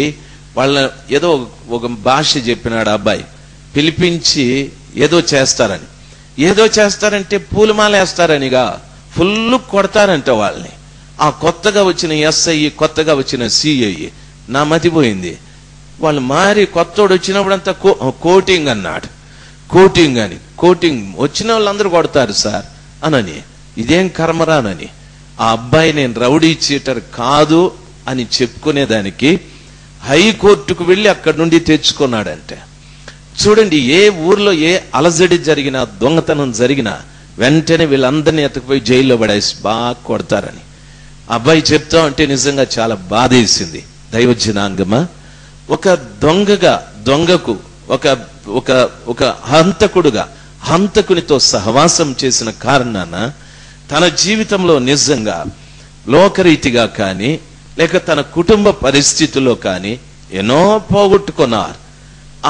వాళ్ళ ఏదో ఒక భాష చెప్పినాడు అబ్బాయి, పిలిపించి ఏదో చేస్తారని. ఏదో చేస్తారంటే పూలమాల వేస్తారనిగా ఫుల్ కొడతారంట వాళ్ళని. ఆ కొత్తగా వచ్చిన ఎస్ఐ, కొత్తగా వచ్చిన సిఐ, నా మతిపోయింది. వాళ్ళు మారి కొత్తోడు వచ్చినప్పుడంతా కోటింగ్ అన్నాడు, కోటింగ్ అని. కోటింగ్ వచ్చిన వాళ్ళందరూ కొడతారు సార్ అనని. ఇదేం కర్మరానని ఆ అబ్బాయి నేను రౌడీ చీటర్ కాదు అని చెప్పుకునేదానికి హైకోర్టుకు వెళ్ళి అక్కడి నుండి తెచ్చుకున్నాడంటే. చూడండి, ఏ ఊర్లో ఏ అలజడి జరిగినా, దొంగతనం జరిగినా వెంటనే వీళ్ళందరినీ ఎత్తుకుపోయి జైల్లో పడేసి బాగా కొడతారని అబ్బాయి చెప్తా ఉంటే నిజంగా చాలా బాధేసింది. దైవజనాంగమా, ఒక దొంగకు ఒక ఒక ఒక హంతకుడుగా హంతకునితో సహవాసం చేసిన కారణాన తన జీవితంలో నిజంగా లోకరీతిగా కానీ లేక తన కుటుంబ పరిస్థితుల్లో కానీ ఎన్నో పోగొట్టుకున్నారు.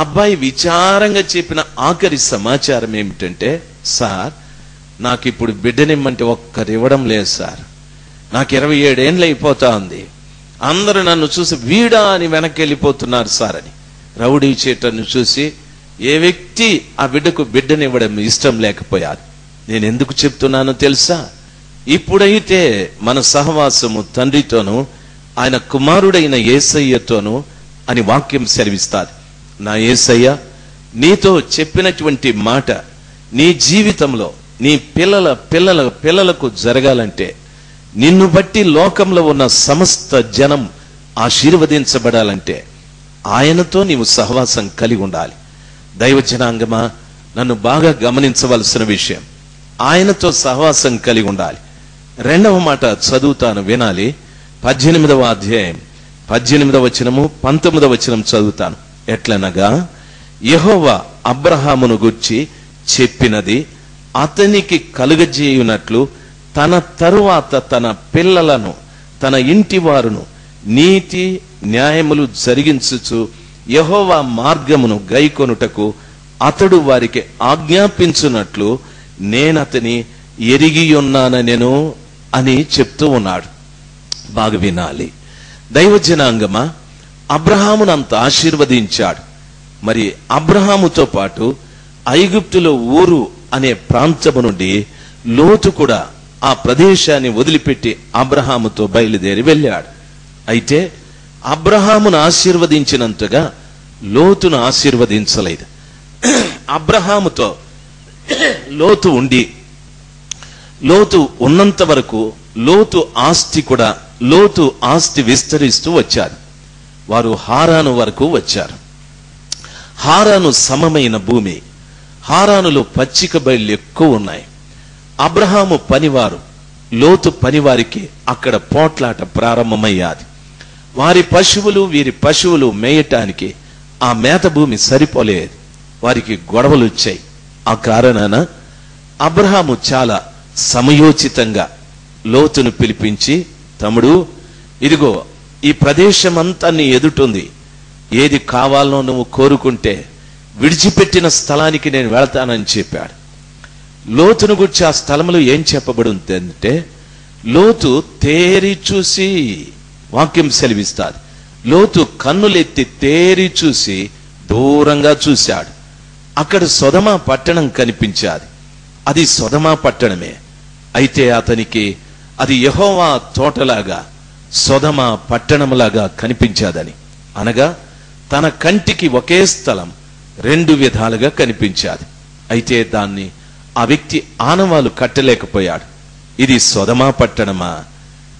అబ్బాయి విచారంగా చెప్పిన ఆఖరి సమాచారం ఏమిటంటే, సార్ నాకు ఇప్పుడు బిడ్డనిమ్మంటే ఒక్కరు ఇవ్వడం లేదు సార్, నాకు 27 ఏళ్ళు అయిపోతా ఉంది, అందరూ నన్ను చూసి వీడా అని వెనక్కి వెళ్ళిపోతున్నారు సార్ అని. రౌడీ చీటర్ను చూసి ఏ వ్యక్తి ఆ బిడ్డకు బిడ్డనివ్వడం ఇష్టం లేకపోయారు. నేను ఎందుకు చెప్తున్నానో తెలుసా? ఇప్పుడైతే మన సహవాసము తండ్రితోనూ ఆయన కుమారుడైన యేసయ్యతోనూ అని వాక్యం సెలవిస్తాది. నా యేసయ్య నీతో చెప్పినటువంటి మాట నీ జీవితంలో నీ పిల్లలకు జరగాలంటే, నిన్ను బట్టి లోకంలో ఉన్న సమస్త జనం ఆశీర్వదించబడాలంటే ఆయనతో నీవు సహవాసం కలిగి ఉండాలి. దైవజనాంగమా, నన్ను బాగా గమనించవలసిన విషయం, ఆయనతో సహవాసం కలిగి ఉండాలి. 2వ మాట చదువుతాను, వినాలి. 18వ అధ్యాయం 18వ వచనము 19వ వచనం చదువుతాను. ఎట్లనగా, యెహోవా అబ్రహామును గూర్చి చెప్పినది అతనికి కలుగజేయునట్లు తన తరువాత తన పిల్లలను తన ఇంటి వారును నీతి న్యాయములు జరిగించుచు యెహోవా మార్గమును గైకొనుటకు అతడు వారికి ఆజ్ఞాపించున్నట్లు నేనతని ఎరిగియున్నానెను అని చెప్తూ ఉన్నాడు. బాగా వినాలి దైవజనాంగమా. అబ్రహామునంత ఆశీర్వదించాడు. మరి అబ్రహాముతో పాటు ఐగుప్తులో ఊరు అనే ప్రాంతము నుండి లోతు కూడా ఆ ప్రదేశాన్ని వదిలిపెట్టి అబ్రహాముతో బయలుదేరి వెళ్ళాడు. అయితే అబ్రహామును ఆశీర్వదించినంతగా లోతును ఆశీర్వదించలేదు. అబ్రహాముతో లోతు ఉండి లోతు ఉన్నంత వరకు లోతు ఆస్తి విస్తరిస్తూ వచ్చారు. వారు హారాను వరకు వచ్చారు. హారాను సమమైన భూమి. హారానులో పచ్చిక బయళ్ళు ఎక్కువ ఉన్నాయి. అబ్రహాము పనివారు, లోతు పనివారికి అక్కడ పోట్లాట ప్రారంభమయ్యాది. వారి పశువులు వీరి పశువులు మేయటానికి ఆ మేత భూమి సరిపోలేదు. వారికి గొడవలు వచ్చాయి. ఆ కారణాన అబ్రహాము చాలా సమయోచితంగా లోతును పిలిపించి, తమ్ముడు, ఇదిగో ఈ ప్రదేశం అంతా నీ ఎదుటుంది. ఏది కావాలనో నువ్వు కోరుకుంటే విడిచిపెట్టిన స్థలానికి నేను వెళతానని చెప్పాడు. లోతును గురించి ఆ స్థలంలో ఏం చెప్పబడి ఉందంటే, లోతు తేరి చూసి, వాక్యం సెలవిస్తాది, లోతు కన్నులెత్తి తేరి చూసి దూరంగా చూశాడు. అక్కడ సొదమ పట్టణం కనిపించాది. అది సొదమ పట్టణమే. అయితే అతనికి అది యెహోవా తోటలాగా సొదమ పట్టణంలాగా కనిపించాదని, అనగా తన కంటికి ఒకే స్థలం రెండు విధాలుగా కనిపించాది. అయితే దాన్ని ఆ వ్యక్తి ఆనవాలు కట్టలేకపోయాడు. ఇది సొదమ పట్టణమా,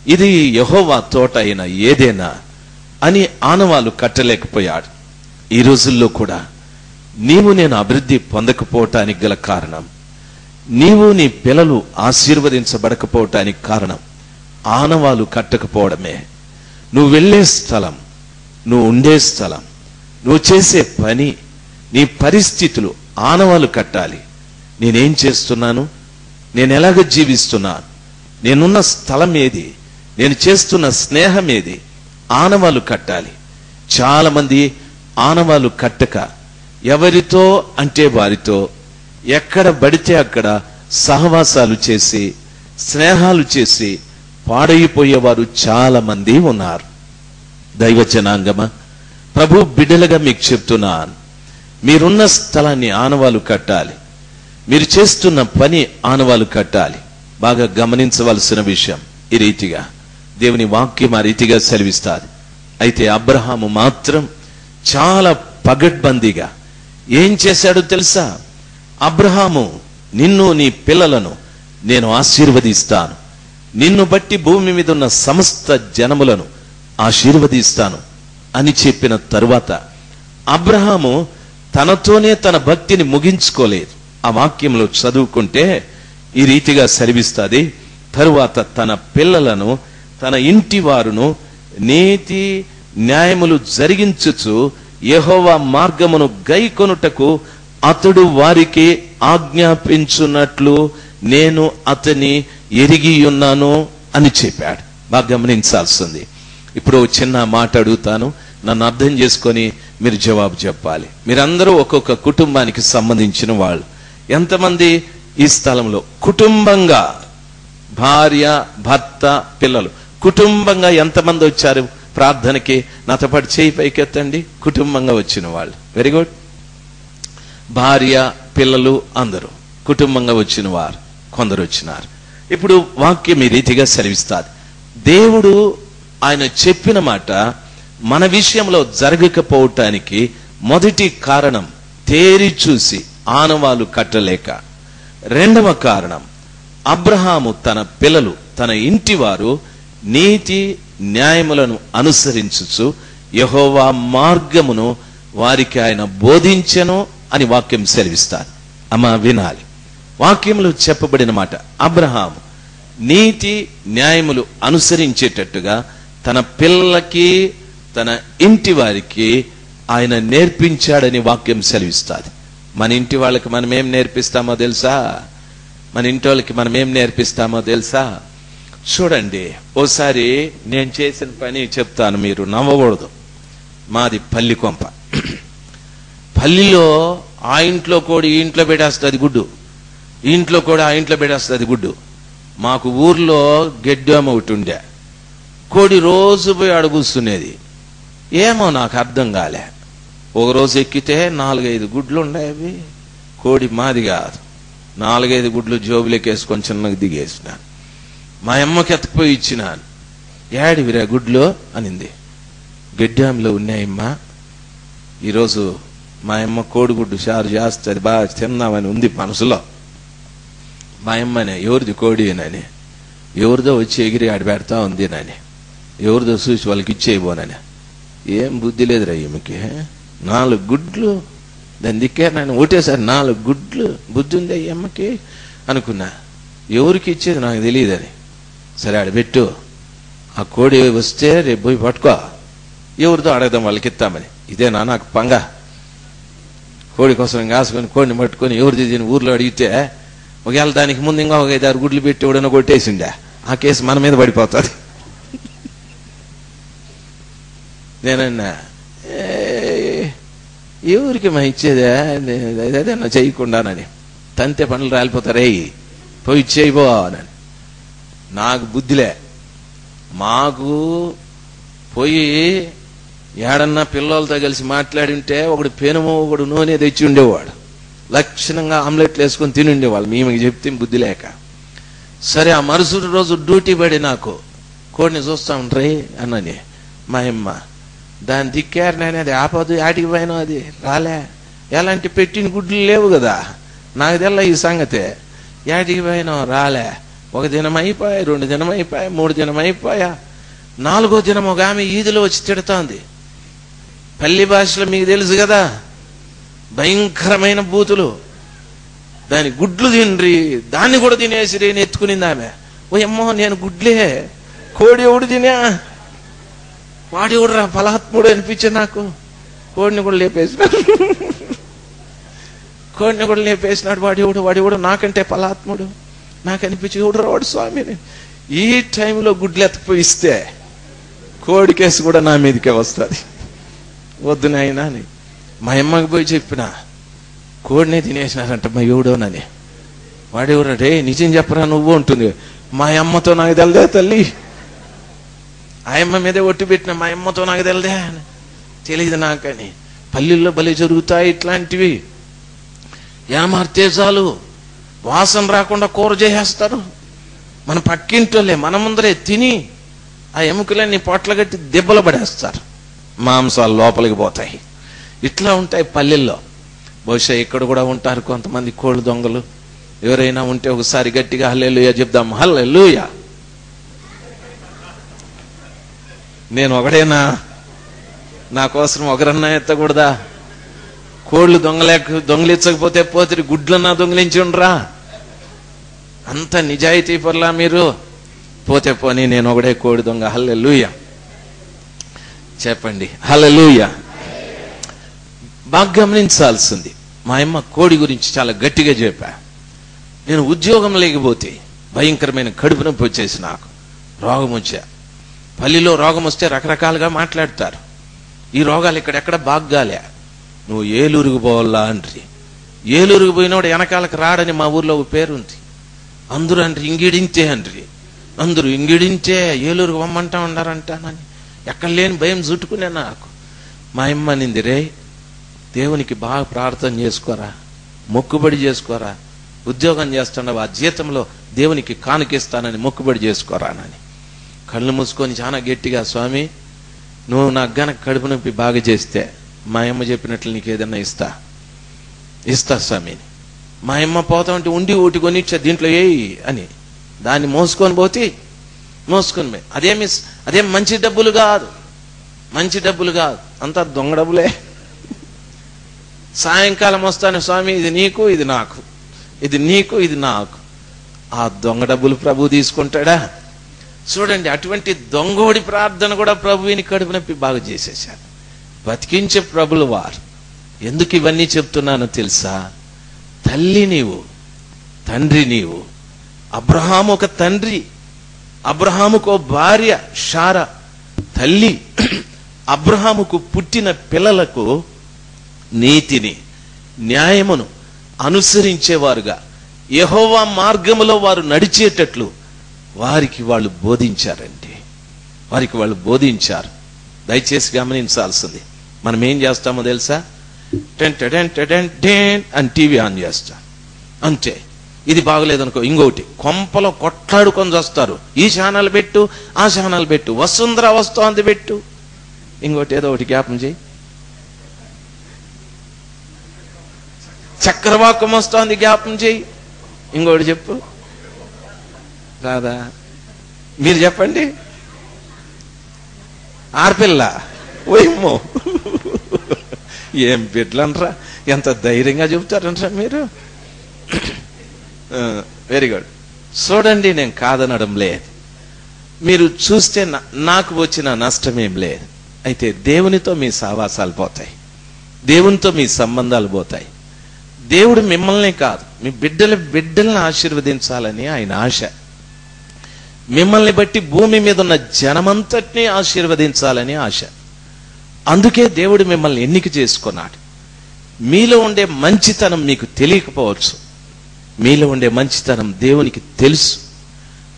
ఇది యెహోవా తోట అయిన ఏదేనా అని ఆనవాలు కట్టలేకపోయాడు. ఈ రోజుల్లో కూడా నీవు నేను అభివృద్ధి పొందకపోవటానికి గల కారణం, నీవు నీ పిల్లలు ఆశీర్వదించబడకపోవటానికి కారణం ఆనవాలు కట్టకపోవడమే. నువ్వు వెళ్ళే స్థలం, నువ్వు ఉండే స్థలం, నువ్వు చేసే పని, నీ పరిస్థితులు ఆనవాలు కట్టాలి. నేనేం చేస్తున్నాను, నేను ఎలాగ జీవిస్తున్నాను, నేనున్న స్థలం ఏది, నేను చేస్తున్న స్నేహం ఏది, ఆనవాలు కట్టాలి. చాలా మంది ఆనవాలు కట్టక ఎవరితో అంటే వారితో ఎక్కడ పడితే అక్కడ సహవాసాలు చేసి స్నేహాలు చేసి పాడైపోయేవారు చాలా మంది ఉన్నారు. దైవజనాంగమా, ప్రభు బిడ్డలుగా మీకు చెప్తున్నాను, మీరున్న స్థలాన్ని ఆనవాలు కట్టాలి. మీరు చేస్తున్న పని ఆనవాలు కట్టాలి. బాగా గమనించవలసిన విషయం ఈ రీతిగా దేవుని వాక్యం ఆ రీతిగా సెలవిస్తాది. అయితే అబ్రహాము మాత్రం చాలా పగడ్బందీగా ఏం చేశాడో తెలుసా? అబ్రహాము, నిన్ను నీ పిల్లలను నేను ఆశీర్వదిస్తాను, నిన్ను బట్టి భూమి మీద ఉన్న సమస్త జనములను ఆశీర్వదిస్తాను అని చెప్పిన తరువాత అబ్రహాము తనతోనే తన భక్తిని ముగించుకోలేదు. ఆ వాక్యంలో చదువుకుంటే ఈ రీతిగా సెలవిస్తాది, తరువాత తన పిల్లలను తన ఇంటి వారును నీతి న్యాయములు జరిగించుచు యెహోవా మార్గమును గైకొనుటకు అతడు వారికి ఆజ్ఞాపించున్నట్లు నేను అతని ఎరిగి ఉన్నాను అని చెప్పాడు. బాగా గమనించాల్సింది. ఇప్పుడు చిన్న మాట అడుగుతాను, నన్ను అర్థం చేసుకొని మీరు జవాబు చెప్పాలి. మీరందరూ ఒక్కొక్క కుటుంబానికి సంబంధించిన వాళ్ళు. ఎంతమంది ఈ స్థలంలో కుటుంబంగా, భార్య భర్త పిల్లలు కుటుంబంగా ఎంతమంది వచ్చారు ప్రార్థనకి? నాతో పాటు చేయి పైకెత్తండి. కుటుంబంగా వచ్చిన వాళ్ళు. Very good. భార్య పిల్లలు అందరూ కుటుంబంగా వచ్చిన వారు కొందరు వచ్చినారు. ఇప్పుడు వాక్యం ఈ రీతిగా సెలవిస్తాది, దేవుడు ఆయన చెప్పిన మాట మన విషయంలో జరగకపోవటానికి మొదటి కారణం తేరి చూసి ఆనవాలు కట్టలేక. రెండవ కారణం, అబ్రహాము తన పిల్లలు తన ఇంటి వారు నీతి న్యాయములను అనుసరించుచు యెహోవా మార్గమును వారికి ఆయన బోధించెను అని వాక్యం సెలవిస్తారు. అమ్మా వినాలి, వాక్యంలో చెప్పబడిన మాట, అబ్రహాము నీతి న్యాయములు అనుసరించేటట్టుగా తన పిల్లలకి తన ఇంటి వారికి ఆయన నేర్పించాడని వాక్యం సెలవిస్తుంది. మన ఇంటి వాళ్ళకి మనం ఏం నేర్పిస్తామో తెలుసా? మన ఇంటి వాళ్ళకి మనం ఏం నేర్పిస్తామో తెలుసా? చూడండి, ఓసారి నేను చేసిన పని చెప్తాను, మీరు నవ్వకూడదు. మాది పల్లి కొంప. పల్లిలో ఆ ఇంట్లో కోడి ఈ ఇంట్లో పెట్టేస్తుంది గుడ్డు, ఈ ఇంట్లో కోడి ఆ ఇంట్లో పెట్టేస్తుంది గుడ్డు. మాకు ఊర్లో గెడ్డామ ఒకటి ఉండే, కోడి రోజు పోయి అడుగుస్తున్నది. ఏమో నాకు అర్థం కాలే. ఒకరోజు ఎక్కితే 4-5 గుడ్లు ఉండేవి. కోడి మాది కాదు. 4-5 గుడ్లు జోబులెక్కేసుకొని చిన్నగా దిగేసినాను. మా అమ్మకి ఎత్తకపోయి ఇచ్చినాను. ఏడివిరా గుడ్లు అనింది. గెడ్డాంలో ఉన్నాయమ్మా. ఈరోజు మా అమ్మ కోడిగుడ్డు షారు చేస్తుంది, బాగా తిన్నామని ఉంది మనసులో. మా అమ్మనే ఎవరిది కోడి అని, ఎవరిదో వచ్చి ఎగిరి ఆడి పెడతా ఉంది నని, ఎవరిదో చూసి వాళ్ళకి ఇచ్చేయబోనని. ఏం బుద్ధి లేదురా ఈమెకి. 4 గుడ్లు దాని దిక్కే నేను ఒకటేసారి 4 గుడ్లు, బుద్ధి ఉంది ఈ అమ్మకి అనుకున్నా. ఎవరికి ఇచ్చేది నాకు తెలియదని. సరే ఆడబెట్టు, ఆ కోడి వస్తే రేపు పోయి పట్టుకో, ఎవరితో అడగదాం వాళ్ళకి ఇస్తామని. ఇదేనా నాకు పంగ? కోడి కోసం కాసుకొని కోడిని పట్టుకొని ఎవరిది దీని ఊర్లో అడిగితే ఒకవేళ దానికి ముందు ఇంకా ఒక 5-6 గుడ్లు పెట్టి ఎవడన్నా కొట్టేసిండే, ఆ కేసు మన మీద పడిపోతుంది. నేనన్నా ఎవరికి మా ఇచ్చేదే, అదేనా చేయకుండానని. తంతే పనులు రాలిపోతారే, పోయి ఇచ్చేయిపో అని. నాకు బుద్ధిలే. మాకు పోయి ఏడన్నా పిల్లలతో కలిసి మాట్లాడి ఉంటే ఒకడు పెనుము ఒకడు నూనె తెచ్చి ఉండేవాడు. లక్షణంగా ఆమ్లెట్లు వేసుకొని తిని ఉండేవాళ్ళు. మేము చెప్తే బుద్ధి లేక. సరే ఆ మరుసటి రోజు డ్యూటీ పడి నాకు కోడిని చూస్తా ఉంటారే అన్నని మా అమ్మ. దాని దిక్కారు నేను, అది ఆపదు, ఆటికి పోయినా అది రాలే. ఎలాంటి పెట్టిన గుడ్లు లేవు కదా, నాకు తెల్ల ఈ సంగతే. ఏటికి పోయినా రాలే. 1 దినం అయిపోయా, 2 దినం అయిపోయా, 3 దినం అయిపోయా. 4వ దినం ఒక ఆమె ఈదిలో వచ్చి తిడుతోంది. పల్లి భాషలో మీకు తెలుసు కదా, భయంకరమైన బూతులు. దాని గుడ్లు తిండ్రి, దాన్ని కూడా తినేసిరి అని ఎత్తుకునింది ఆమె. ఓ అమ్మో, నేను గుడ్లే, కోడి ఎవడు తినా, వాడి కూడా రా ఫలాత్ముడు అనిపించింది నాకు. కోడిని కూడా లేపేసినాడు, కోడిని కూడా లేపేసినాడు వాడి కూడా నాకంటే ఫలాత్ముడు నాకు అనిపించి ఎవడు రాడు స్వామిని. ఈ టైంలో గుడ్లు ఎత్తపోయిస్తే కోడి కేసు కూడా నా మీదకే వస్తుంది. వద్దు నాయనా అని మా అమ్మకి పోయి చెప్పిన, కోడినే తినేసినారంట మా ఎవడోనని. వాడెవరు రే నిజం చెప్పరా నువ్వు ఉంటుంది. మా అమ్మతో నాకు తెలదే తల్లి, ఆ అమ్మ మీదే ఒట్టు పెట్టిన, మా అమ్మతో నాకు తెలదే అని. తెలియదు నాకని. పల్లెల్లో బలి జరుగుతాయి ఇట్లాంటివి. ఏమార్తే చాలు వాసన రాకుండా కూర చేసేస్తారు. మన పక్కింటోళ్ళే మన ముందరే తిని ఆ ఎముకలన్నీ పొట్ల కట్టి దెబ్బలు పడేస్తారు, మాంసాలు లోపలికి పోతాయి. ఇట్లా ఉంటాయి పల్లెల్లో. బహుశా ఇక్కడ కూడా ఉంటారు కొంతమంది కోళ్ళు దొంగలు. ఎవరైనా ఉంటే ఒకసారి గట్టిగా హల్లెలూయా చెప్దాం. హల్లెలూయా. నేను ఒకడేనా? నా కోసం ఒకరన్నా ఎత్తకూడదా? కోళ్ళు దొంగలించకపోతే పోతే గుడ్లన్నా దొంగిలించి ఉండరా? అంత నిజాయితీ పర్లా మీరు? పోతే పోనీ, నేను ఒకడే కోడి దొంగ. హల్లెలూయా చెప్పండి. హల్లెలూయా. బాగా గమనించాల్సింది, మా అమ్మ కోడి గురించి చాలా గట్టిగా చెప్పా. నేను ఉద్యోగం లేకపోతే భయంకరమైన కడుపు నొప్పి వచ్చేసి నాకు రోగం వచ్చా. పల్లిలో రోగం వస్తే రకరకాలుగా మాట్లాడతారు. ఈ రోగాలు ఇక్కడెక్కడ బాగ్గాలే, నువ్వు ఏలూరుకు పోవాలా అంటారు. ఏలూరుకు పోయినోడు వెనకాలకు రాడని మా ఊర్లో ఒక పేరుంది. అందరూ అంటారు ఇంగిడింతే అంటారు. అందరూ ఇంగిడింతే ఏలూరుకు పొమ్మంటా ఉండారంటానని ఎక్కడ లేని భయం చుట్టుకునే నాకు. మా అమ్మ నింది, రే దేవునికి బాగా ప్రార్థన చేసుకోరా, మొక్కుబడి చేసుకోరా, ఉద్యోగం చేస్తున్నావు, ఆ జీతంలో దేవునికి కానుకిస్తానని మొక్కుబడి చేసుకోరానని. కళ్ళు మూసుకొని చాలా గట్టిగా, స్వామి నువ్వు నాకు గనక కడుపు నొప్పి బాగా చేస్తే మా అమ్మ చెప్పినట్లు నీకు ఏదన్నా ఇస్తా స్వామిని. మా అమ్మ పోతా ఉంటే ఉండి ఒకటి కొనిచ్చా, దీంట్లో ఏయి అని. దాన్ని మోసుకొని పోతే మోసుకొని అదేం మంచి డబ్బులు కాదు, మంచి డబ్బులు కాదు, అంతా దొంగ డబ్బులే. సాయంకాలం వస్తాను, స్వామి ఇది నీకు ఇది నాకు, ఇది నీకు ఇది నాకు. ఆ దొంగ డబ్బులు ప్రభు తీసుకుంటాడా? చూడండి, అటువంటి దొంగోడి ప్రార్థన కూడా ప్రభువుని కడుపు నొప్పి బాగా చేసేశారు. బతికించే ప్రభులు వారు. ఎందుకు ఇవన్నీ చెప్తున్నానో తెలుసా? తల్లి నీవు, తండ్రి నీవు. అబ్రహాము ఒక తండ్రి, అబ్రహాముకు ఓ భార్య షారా తల్లి. అబ్రహాముకు పుట్టిన పిల్లలకు నీతిని, న్యాయమును అనుసరించేవారుగా, యెహోవా మార్గములో వారు నడిచేటట్లు వారికి వాళ్ళు బోధించారండి. వారికి వాళ్ళు బోధించారు. దయచేసి గమనించాల్సింది, మనం ఏం చేస్తామో తెలుసా? టెన్ టెన్ టెన్ టెన్ అని టీవీ ఆన్ చేస్తాం అంతే. ఇది బాగలేదనుకో ఇంకొకటి, కొంపలో కొట్లాడుకొని వస్తారు. ఈ ఛానల్ పెట్టు, ఆ ఛానల్ పెట్టు, వసుంధర వస్తోంది పెట్టు, ఇంకోటి ఏదో ఒకటి జ్ఞాపం చేయి, చక్రవాకం వస్తోంది జ్ఞాపం చేయి, ఇంకోటి చెప్పు. రాదా? మీరు చెప్పండి. ఆర్పిల్ల ఓయమ్మో, ఏం బిడ్డలనరా, ఎంత ధైర్యంగా చెబుతారంటారా మీరు. Very good. చూడండి, నేను కాదనడం లేదు. మీరు చూస్తే నాకు వచ్చిన నష్టం ఏం లేదు. అయితే దేవునితో మీ సావాసాలు పోతాయి, దేవునితో మీ సంబంధాలు పోతాయి. దేవుడు మిమ్మల్ని కాదు, మీ బిడ్డల్ని ఆశీర్వదించాలని ఆయన ఆశ. మిమ్మల్ని బట్టి భూమి మీద ఉన్న జనమంతటినీ ఆశీర్వదించాలని ఆశ. అందుకే దేవుడు మిమ్మల్ని ఎన్నిక చేసుకున్నాడు. మీలో ఉండే మంచితనం మీకు తెలియకపోవచ్చు, మీలో ఉండే మంచితనం దేవునికి తెలుసు.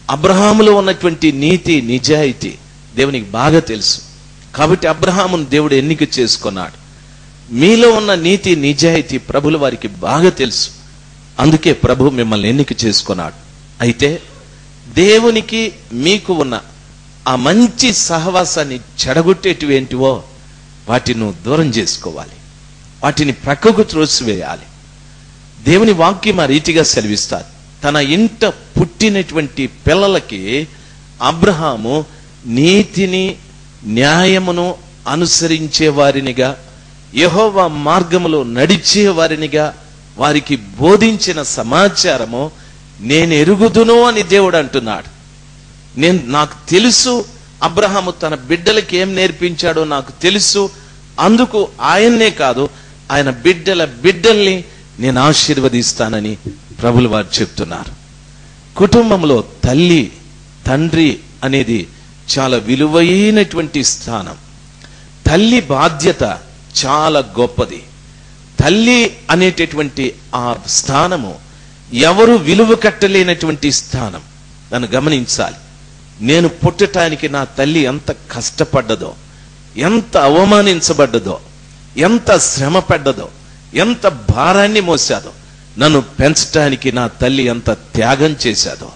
అబ్రహాములో ఉన్నటువంటి నీతి, నిజాయితీ దేవునికి బాగా తెలుసు. కాబట్టి అబ్రహామును దేవుడు ఎన్నిక చేసుకున్నాడు. మీలో ఉన్న నీతి, నిజాయితీ ప్రభుల వారికి బాగా తెలుసు. అందుకే ప్రభు మిమ్మల్ని ఎన్నిక చేసుకున్నాడు. అయితే దేవునికి మీకు ఉన్న ఆ మంచి సహవాసాన్ని చెడగొట్టేటివి ఏంటివో వాటిని నువ్వు దూరం చేసుకోవాలి, వాటిని ప్రక్కకు త్రోసివేయాలి. దేవుని వాక్యం ఆ రీతిగా సెలవిస్తారు. తన ఇంట పుట్టినటువంటి పిల్లలకి అబ్రహాము నీతిని, న్యాయమును అనుసరించే వారినిగా, యెహోవా మార్గములో నడిచే వారినిగా వారికి బోధించిన సమాచారము నేను ఎరుగుదును అని దేవుడు అంటున్నాడు. నాకు తెలుసు అబ్రహాము తన బిడ్డలకి ఏం నేర్పించాడో నాకు తెలుసు. అందుకు ఆయన్నే కాదు, ఆయన బిడ్డల్ని నేను ఆశీర్వదిస్తానని ప్రభులు వారు చెప్తున్నారు. కుటుంబంలో తల్లి, తండ్రి అనేది చాలా విలువైనటువంటి స్థానం. తల్లి బాధ్యత చాలా గొప్పది. తల్లి అనేటటువంటి ఆ స్థానము ఎవరు విలువ కట్టలేనటువంటి స్థానం. నన్ను గమనించాలి. నేను పుట్టటానికి నా తల్లి ఎంత కష్టపడ్డదో, ఎంత అవమానించబడ్డదో, ఎంత శ్రమ పడ్డదో, ఎంత భారాన్ని మోసాదో, నన్ను పెంచటానికి నా తల్లి ఎంత త్యాగం చేశాదో.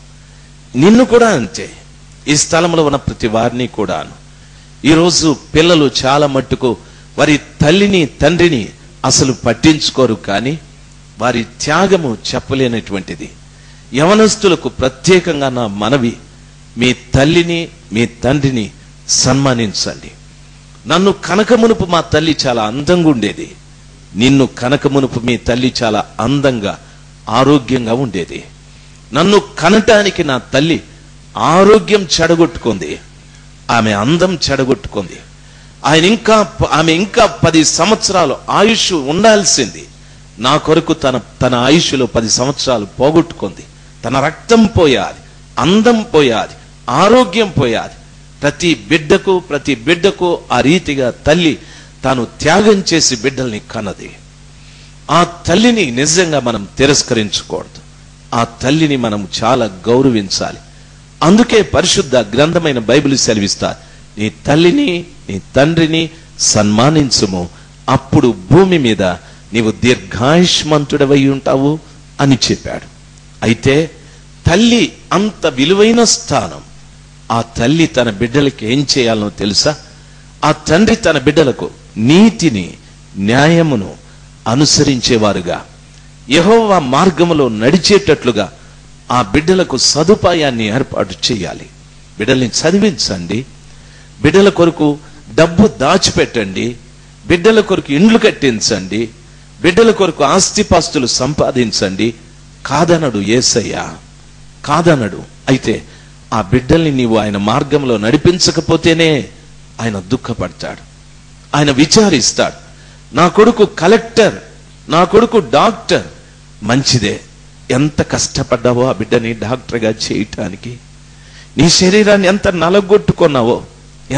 నిన్ను కూడా అంతే, ఈ స్థలంలో ఉన్న ప్రతి వారిని కూడాను. ఈరోజు పిల్లలు చాలా మట్టుకు వారి తల్లిని, తండ్రిని అసలు పట్టించుకోరు. కానీ వారి త్యాగము చెప్పలేనటువంటిది. యవనస్తులకు ప్రత్యేకంగా నా మనవి, మీ తల్లిని, మీ తండ్రిని సన్మానించండి. నన్ను కనకమునుపు మా తల్లి చాలా అందంగా ఉండేది, నిన్ను కనకమునుపు మీ తల్లి చాలా అందంగా, ఆరోగ్యంగా ఉండేది. నన్ను కనటానికి నా తల్లి ఆరోగ్యం చెడగొట్టుకుంది, ఆమె అందం చెడగొట్టుకుంది. ఆమె ఇంకా 10 సంవత్సరాలు ఆయుష్ ఉండాల్సింది. నా కొరకు తన ఆయుష్లో 10 సంవత్సరాలు పోగొట్టుకుంది. తన రక్తం పోయాది, అందం పోయాది, ఆరోగ్యం పోయాది. ప్రతి బిడ్డకు ఆ రీతిగా తల్లి తాను త్యాగం చేసి బిడ్డల్ని కన్నది. ఆ తల్లిని నిజంగా మనం తిరస్కరించకూడదు. ఆ తల్లిని మనం చాలా గౌరవించాలి. అందుకే పరిశుద్ధ గ్రంథమైన బైబిల్ సెలవిస్తారు, నీ తల్లిని, నీ తండ్రిని సన్మానించుము, అప్పుడు భూమి మీద నీవు దీర్ఘాయుష్మంతుడవై ఉంటావు అని చెప్పాడు. అయితే తల్లి అంత విలువైన స్థానం. ఆ తల్లి తన బిడ్డలకి ఏం చేయాలనో తెలుసా? ఆ తండ్రి తన బిడ్డలకు నీతిని, న్యాయమును అనుసరించేవారుగా, యెహోవా మార్గములో నడిచేటట్లుగా ఆ బిడ్డలకు సదుపాయాన్ని ఏర్పాటు చేయాలి. బిడ్డల్ని చదివించండి, బిడ్డల కొరకు డబ్బు దాచిపెట్టండి, బిడ్డల కొరకు ఇండ్లు కట్టించండి, బిడ్డల కొరకు ఆస్తిపాస్తులు సంపాదించండి. కాదనడు యేసయ్య, కాదనడు. అయితే ఆ బిడ్డల్ని నీవు ఆయన మార్గంలో నడిపించకపోతేనే ఆయన దుఃఖపడతాడు. ఆయన విచారిస్తాడు. నా కొడుకు కలెక్టర్, నా కొడుకు డాక్టర్, మంచిదే. ఎంత కష్టపడ్డావో ఆ బిడ్డని డాక్టర్గా చేయటానికి, నీ శరీరాన్ని ఎంత నలగొట్టుకున్నావో,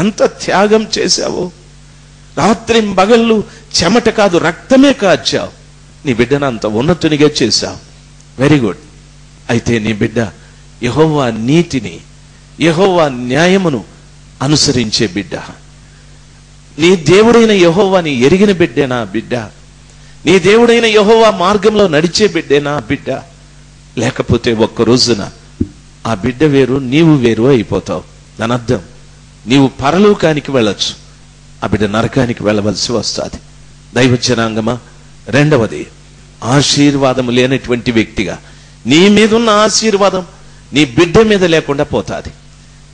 ఎంత త్యాగం చేశావో, రాత్రి పగళ్ళు చెమట కాదు రక్తమే కాచావు, నీ బిడ్డను అంత ఉన్నతునిగా చేశావు. Very good. అయితే నీ బిడ్డ యెహోవా నీతిని, యెహోవా న్యాయమును అనుసరించే బిడ్డ, నీ దేవుడైన యెహోవాని ఎరిగిన బిడ్డేనా బిడ్డ? నీ దేవుడైన యెహోవా మార్గంలో నడిచే బిడ్డేనా బిడ్డ? లేకపోతే ఒక్క రోజున ఆ బిడ్డ వేరు, నీవు వేరు అయిపోతావు. దాని అర్థం నీవు పరలోకానికి వెళ్ళొచ్చు, ఆ బిడ్డ నరకానికి వెళ్ళవలసి వస్తుంది. దైవ జనాంగమా, రెండవది, ఆశీర్వాదం లేనటువంటి వ్యక్తిగా నీ మీద ఉన్న ఆశీర్వాదం నీ బిడ్డ మీద లేకుండా పోతాది.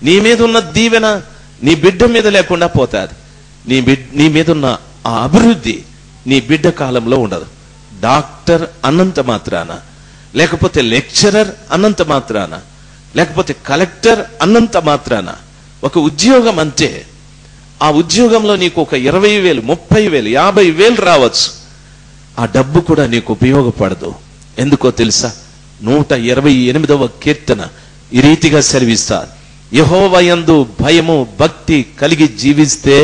నీ మీద ఉన్న దీవెన నీ బిడ్డ మీద లేకుండా పోతాది. నీ మీద ఉన్న ఆ అభివృద్ధి నీ బిడ్డ కాలంలో ఉండదు. డాక్టర్ అన్నంత మాత్రాన, లేకపోతే లెక్చరర్ అన్నంత మాత్రాన, లేకపోతే కలెక్టర్ అన్నంత మాత్రాన, ఒక ఉద్యోగం అంతే. ఆ ఉద్యోగంలో నీకు ఒక 20,000, 30,000, 50,000 రావచ్చు. ఆ డబ్బు కూడా నీకు ఉపయోగపడదు. ఎందుకో తెలుసా? 128వ కీర్తన ఈ రీతిగా సెలవిస్తారు, యెహోవా యందు భయము భక్తి కలిగి జీవిస్తే,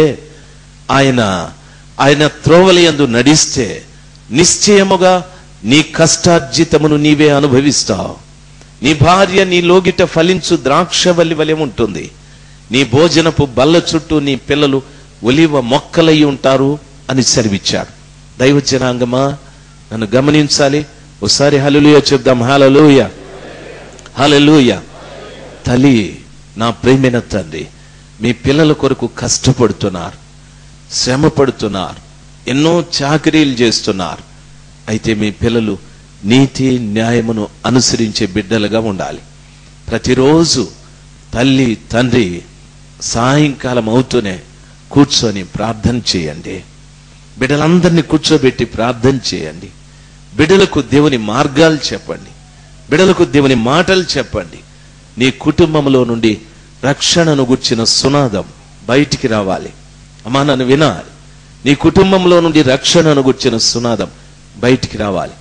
ఆయన త్రోవల యందు నడిస్తే నిశ్చయముగా నీ కష్టార్జితమును నీవే అనుభవిస్తావు. నీ భార్య నీ లోగిట ఫలించు ద్రాక్షవల్లి వలె ఉంటుంది. నీ భోజనపు బల్ల చుట్టూ నీ పిల్లలు ఒలివ మొక్కలై ఉంటారు అని సెలవిచ్చాడు. దైవ జనాంగమా, నన్ను గమనించాలి. ఒకసారి హల్లెలూయా చెప్దాం. హల్లెలూయా, హల్లెలూయా. తల్లి, నా ప్రియమైన తండ్రి, మీ పిల్లల కొరకు కష్టపడుతున్నారు, శ్రమ పడుతున్నారు, ఎన్నో చాకరీలు చేస్తున్నారు. అయితే మీ పిల్లలు నీతి న్యాయమును అనుసరించే బిడ్డలుగా ఉండాలి. ప్రతిరోజు తల్లి తండ్రి సాయంకాలం అవుతూనే కూర్చొని ప్రార్థన చేయండి. బిడ్డలందరినీ కూర్చోబెట్టి ప్రార్థన చేయండి. బిడ్డలకు దేవుని మార్గాలు చెప్పండి, బిడ్డలకు దేవుని మాటలు చెప్పండి. నీ కుటుంబంలో నుండి రక్షణను గుర్చిన సునాదం బయటికి రావాలి. అమ్మా, నన్ను వినాలి. నీ కుటుంబంలో నుండి రక్షణను గుర్చిన సునాదం బయటికి రావాలి.